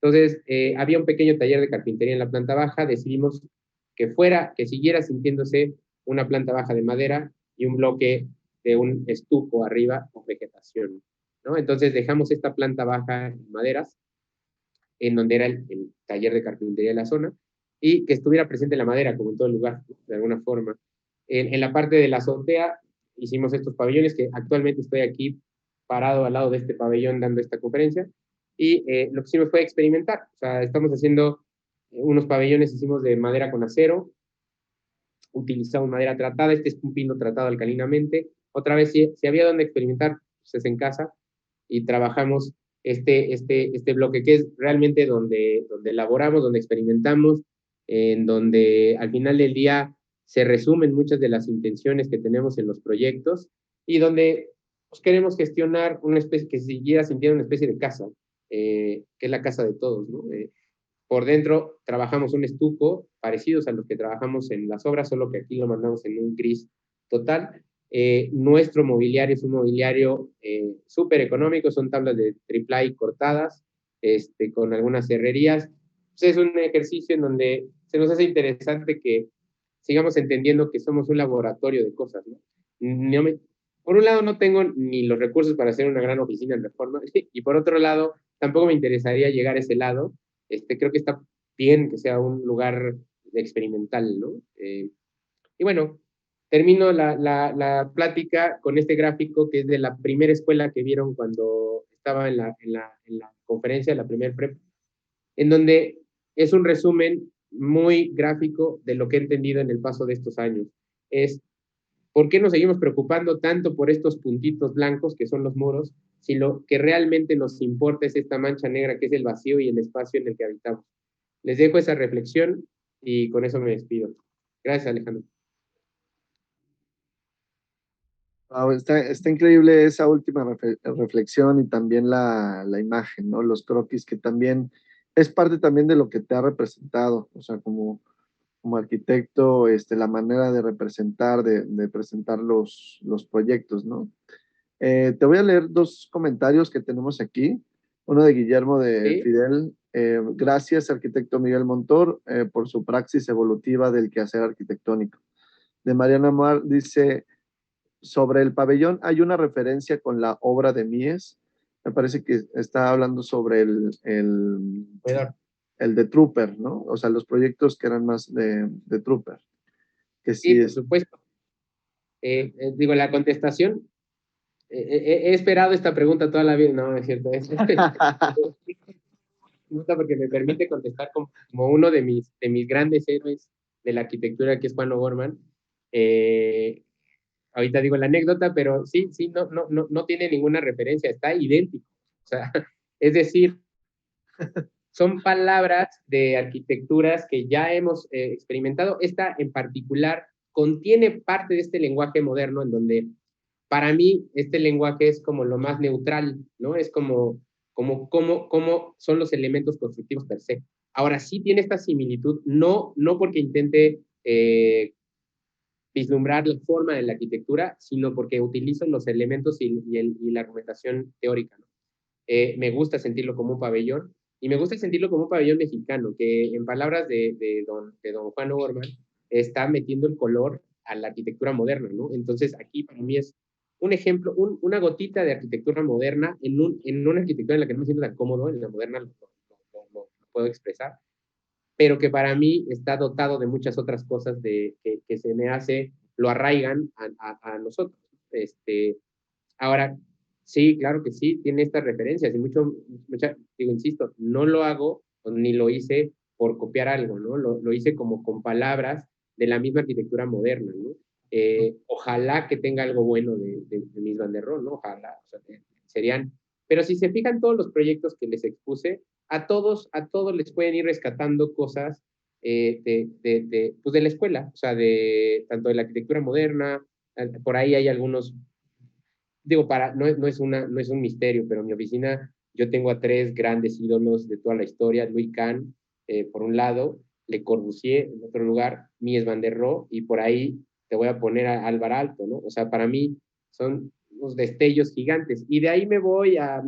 Entonces, había un pequeño taller de carpintería en la planta baja, decidimos que siguiera sintiéndose una planta baja de madera y un bloque de un estuco arriba con vegetación, ¿no? Entonces dejamos esta planta baja en maderas, en donde era el taller de carpintería de la zona, y que estuviera presente la madera, como en todo el lugar, ¿no? De alguna forma. En la parte de la azotea hicimos estos pabellones, que actualmente estoy aquí parado al lado de este pabellón dando esta conferencia, y lo que hicimos fue experimentar. O sea, estamos haciendo unos pabellones, hicimos de madera con acero, utilizamos madera tratada, este es un pino tratado alcalinamente. Otra vez, si había donde experimentar, pues es en casa, y trabajamos este bloque, que es realmente donde elaboramos, donde experimentamos, en donde al final del día se resumen muchas de las intenciones que tenemos en los proyectos, y donde pues, queremos gestionar una especie que siguiera sintiendo una especie de casa, que es la casa de todos, ¿no? Por dentro trabajamos un estuco parecidos a los que trabajamos en las obras, solo que aquí lo mandamos en un gris total. Nuestro mobiliario es un mobiliario súper económico, son tablas de triple cortadas, con algunas herrerías. Pues es un ejercicio en donde se nos hace interesante que sigamos entendiendo que somos un laboratorio de cosas, ¿no? Por un lado, no tengo ni los recursos para hacer una gran oficina en Reforma, y por otro lado, tampoco me interesaría llegar a ese lado. Creo que está bien que sea un lugar experimental, ¿no? Y bueno, termino la plática con este gráfico que es de la primera escuela que vieron cuando estaba en la conferencia, la primera prep, en donde es un resumen muy gráfico de lo que he entendido en el paso de estos años. Es ¿por qué nos seguimos preocupando tanto por estos puntitos blancos que son los muros, si lo que realmente nos importa es esta mancha negra que es el vacío y el espacio en el que habitamos? Les dejo esa reflexión y con eso me despido. Gracias, Alejandro. Wow, está increíble esa última reflexión y también la imagen, ¿no? Los croquis, que también es parte también de lo que te ha representado, o sea, como arquitecto, la manera de representar, de presentar los proyectos, ¿no? Te voy a leer dos comentarios que tenemos aquí. Uno de Guillermo de ¿Sí? Fidel. Gracias, arquitecto Miguel Montor, por su praxis evolutiva del quehacer arquitectónico. De Mariana Mar dice, sobre el pabellón hay una referencia con la obra de Mies. Me parece que está hablando sobre el de Trooper, ¿no? O sea, los proyectos que eran más de Trooper. Que Sí, sí por es. supuesto. Digo, la contestación, he esperado esta pregunta toda la vida, no es cierto, me gusta porque me permite contestar como uno de mis grandes héroes de la arquitectura, que es Juan O'Gorman. Ahorita digo la anécdota, pero sí, no tiene ninguna referencia, está idéntico. O sea, es decir, son palabras de arquitecturas que ya hemos experimentado. Esta en particular contiene parte de este lenguaje moderno en donde para mí este lenguaje es como lo más neutral, ¿no? Es como son los elementos constructivos per se. Ahora sí tiene esta similitud, no porque intente vislumbrar la forma de la arquitectura, sino porque utilizo los elementos y la argumentación teórica, ¿no? Me gusta sentirlo como un pabellón, y me gusta sentirlo como un pabellón mexicano, que en palabras de don Juan O'Gorman, está metiendo el color a la arquitectura moderna, ¿no? Entonces aquí para mí es un ejemplo, una gotita de arquitectura moderna en una arquitectura en la que no me siento tan cómodo, en la moderna lo puedo expresar, pero que para mí está dotado de muchas otras cosas que se me hace, lo arraigan a nosotros. Ahora, sí, claro que sí, tiene estas referencias y digo, insisto, no lo hago ni lo hice por copiar algo, ¿no? Lo hice como con palabras de la misma arquitectura moderna, ¿no? Ojalá que tenga algo bueno de Mies van der Rohe, ¿no? Ojalá, o sea, serían, pero si se fijan todos los proyectos que les expuse, a todos les pueden ir rescatando cosas pues de la escuela, o sea, tanto de la arquitectura moderna, por ahí hay algunos, digo, no es un misterio, pero en mi oficina yo tengo a tres grandes ídolos de toda la historia: Louis Kahn, por un lado, Le Corbusier, en otro lugar, Mies van der Rohe, y por ahí te voy a poner a Álvar Aalto, ¿no? O sea, para mí son unos destellos gigantes, y de ahí me voy a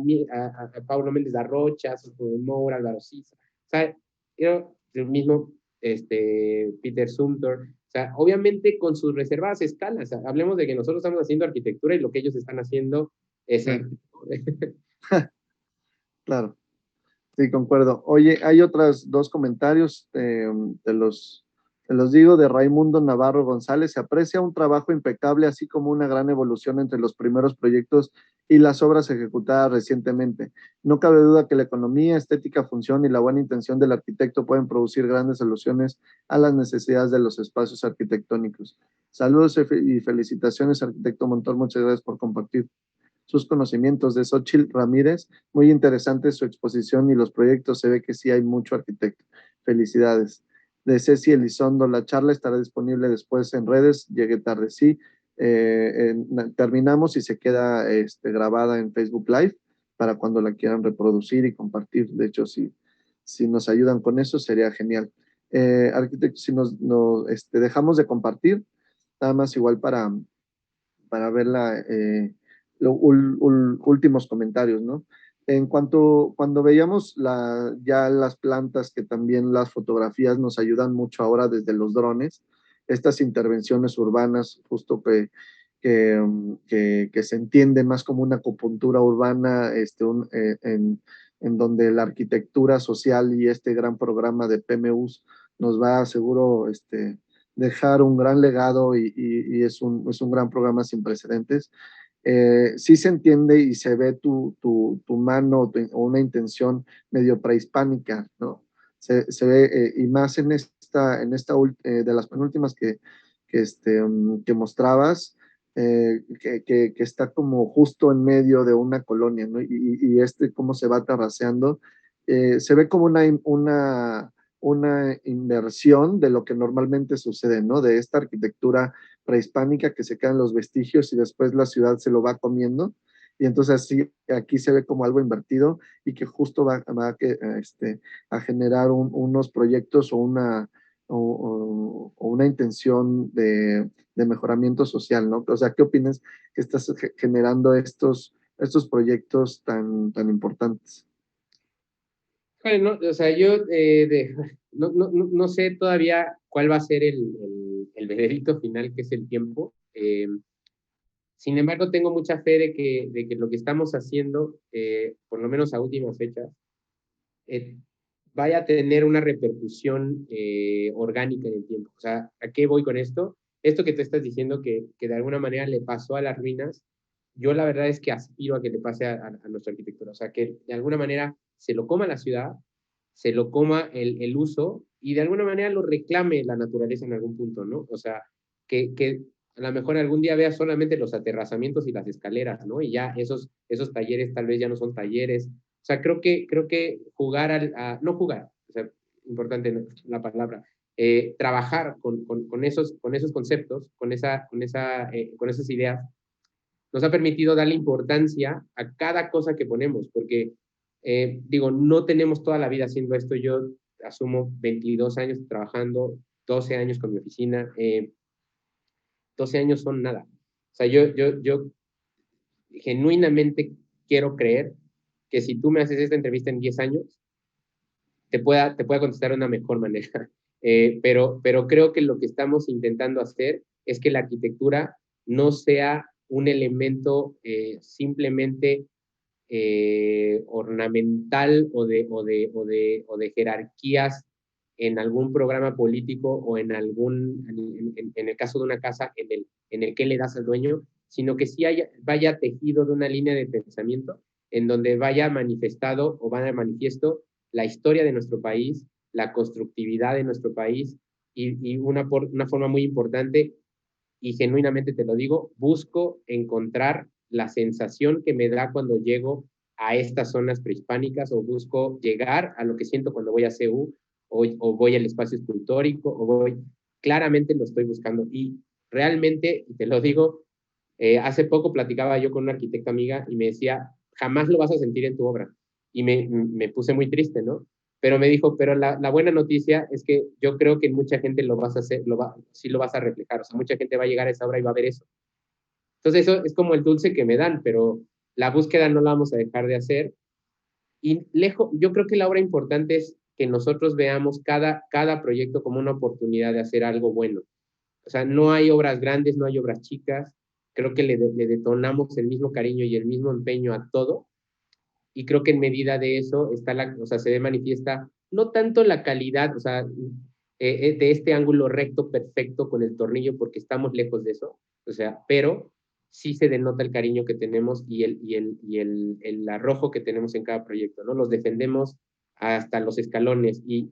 Paulo Méndez da Rocha, a Soto de Moura, Álvaro Siza, o sea, el mismo Peter Zumthor. O sea, obviamente con sus reservadas escalas. Hablemos de que nosotros estamos haciendo arquitectura y lo que ellos están haciendo es... Claro, sí, concuerdo. Oye, hay otros dos comentarios, te los digo, de Raimundo Navarro González. Se aprecia un trabajo impecable, así como una gran evolución entre los primeros proyectos y las obras ejecutadas recientemente. No cabe duda que la economía, estética, función y la buena intención del arquitecto pueden producir grandes soluciones a las necesidades de los espacios arquitectónicos. Saludos y felicitaciones, arquitecto Montor. Muchas gracias por compartir sus conocimientos. De Xochitl Ramírez, muy interesante su exposición y los proyectos, se ve que sí hay mucho arquitecto. Felicidades. De Ceci Elizondo, la charla estará disponible después en redes, llegué tarde, sí. Terminamos y se queda grabada en Facebook Live para cuando la quieran reproducir y compartir. De hecho, sí, si nos ayudan con eso, sería genial. Arquitecto, si dejamos de compartir, nada más igual para ver últimos comentarios, ¿no? Cuando veíamos ya las plantas, que también las fotografías nos ayudan mucho ahora desde los drones, estas intervenciones urbanas, justo que se entiende más como una acupuntura urbana, en donde la arquitectura social y este gran programa de PMUs nos va a seguro dejar un gran legado y es un gran programa sin precedentes. Sí se entiende y se ve tu mano o una intención medio prehispánica, ¿no? Se ve, y más de las penúltimas que mostrabas, que está como justo en medio de una colonia, ¿no? Y cómo se va terraceando, se ve como una inversión de lo que normalmente sucede, ¿no? De esta arquitectura prehispánica que se quedan los vestigios y después la ciudad se lo va comiendo. Y entonces así, aquí se ve como algo invertido y que justo va a generar unos proyectos o una intención de mejoramiento social, ¿no? O sea, ¿qué opinas que estás generando estos proyectos tan importantes? Bueno, o sea, yo no sé todavía cuál va a ser el veredicto final, que es el tiempo. Sin embargo, tengo mucha fe de que lo que estamos haciendo, por lo menos a últimas fechas, eh, vaya a tener una repercusión orgánica en el tiempo. O sea, ¿a qué voy con esto? Esto que tú estás diciendo que de alguna manera le pasó a las ruinas, yo la verdad es que aspiro a que le pase a nuestra arquitectura. O sea, que de alguna manera se lo coma la ciudad, se lo coma el uso y de alguna manera lo reclame la naturaleza en algún punto, ¿no? O sea, que a lo mejor algún día vea solamente los aterrazamientos y las escaleras, ¿no? Y ya esos talleres tal vez ya no son talleres. O sea, creo que no jugar, o sea, importante la palabra, trabajar con esos conceptos, con esas ideas, nos ha permitido darle importancia a cada cosa que ponemos, porque, digo, no tenemos toda la vida haciendo esto. Yo asumo 22 años trabajando, 12 años con mi oficina, 12 años son nada. O sea, yo genuinamente quiero creer que si tú me haces esta entrevista en 10 años, te pueda contestar de una mejor manera. Pero creo que lo que estamos intentando hacer es que la arquitectura no sea un elemento simplemente ornamental o de jerarquías en algún programa político o en el caso de una casa, en el que le das al dueño, sino que sí vaya tejido de una línea de pensamiento en donde vaya manifestado o vaya manifiesto la historia de nuestro país, la constructividad de nuestro país y una forma muy importante, y genuinamente te lo digo, busco encontrar la sensación que me da cuando llego a estas zonas prehispánicas, o busco llegar a lo que siento cuando voy a CEU o voy al espacio escultórico claramente lo estoy buscando. Y realmente, te lo digo, hace poco platicaba yo con una arquitecta amiga y me decía, jamás lo vas a sentir en tu obra. Y me puse muy triste, ¿no? Pero me dijo, pero la buena noticia es que yo creo que mucha gente lo vas a hacer, sí lo vas a reflejar. O sea, mucha gente va a llegar a esa obra y va a ver eso. Entonces, eso es como el dulce que me dan, pero la búsqueda no la vamos a dejar de hacer. Y yo creo que la obra importante es que nosotros veamos cada proyecto como una oportunidad de hacer algo bueno. O sea, no hay obras grandes, no hay obras chicas. Creo que le detonamos el mismo cariño y el mismo empeño a todo. Y creo que en medida de eso o sea, se ve manifiesta no tanto la calidad, o sea, de este ángulo recto perfecto con el tornillo, porque estamos lejos de eso, o sea, pero sí se denota el cariño que tenemos y el arrojo que tenemos en cada proyecto, ¿no? Los defendemos hasta los escalones y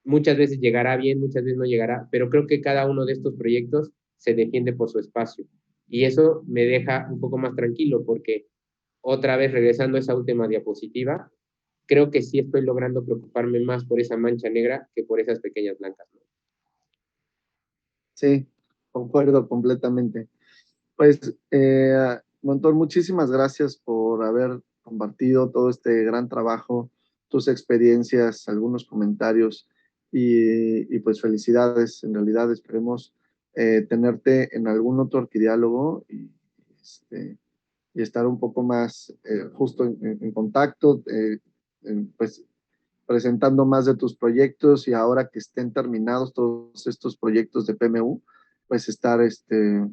muchas veces llegará bien, muchas veces no llegará, pero creo que cada uno de estos proyectos se defiende por su espacio. Y eso me deja un poco más tranquilo, porque otra vez regresando a esa última diapositiva, creo que sí estoy logrando preocuparme más por esa mancha negra que por esas pequeñas blancas, ¿no? Sí, concuerdo completamente. Pues, Montón, muchísimas gracias por haber compartido todo este gran trabajo tus experiencias, algunos comentarios y pues felicidades. En realidad esperemos tenerte en algún otro arquidiálogo y estar un poco más justo en contacto, pues presentando más de tus proyectos y ahora que estén terminados todos estos proyectos de PMU, pues estar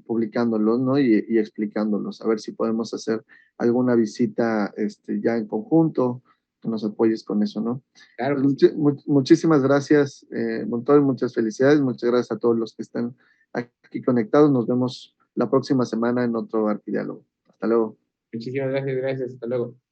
publicándolos, ¿no? Y explicándolos, a ver si podemos hacer alguna visita ya en conjunto, que nos apoyes con eso, ¿no? Claro Pues que sí. muchísimas gracias, Montón, muchas felicidades, muchas gracias a todos los que están aquí conectados, nos vemos la próxima semana en otro arquidiálogo. Hasta luego. Muchísimas gracias, hasta luego.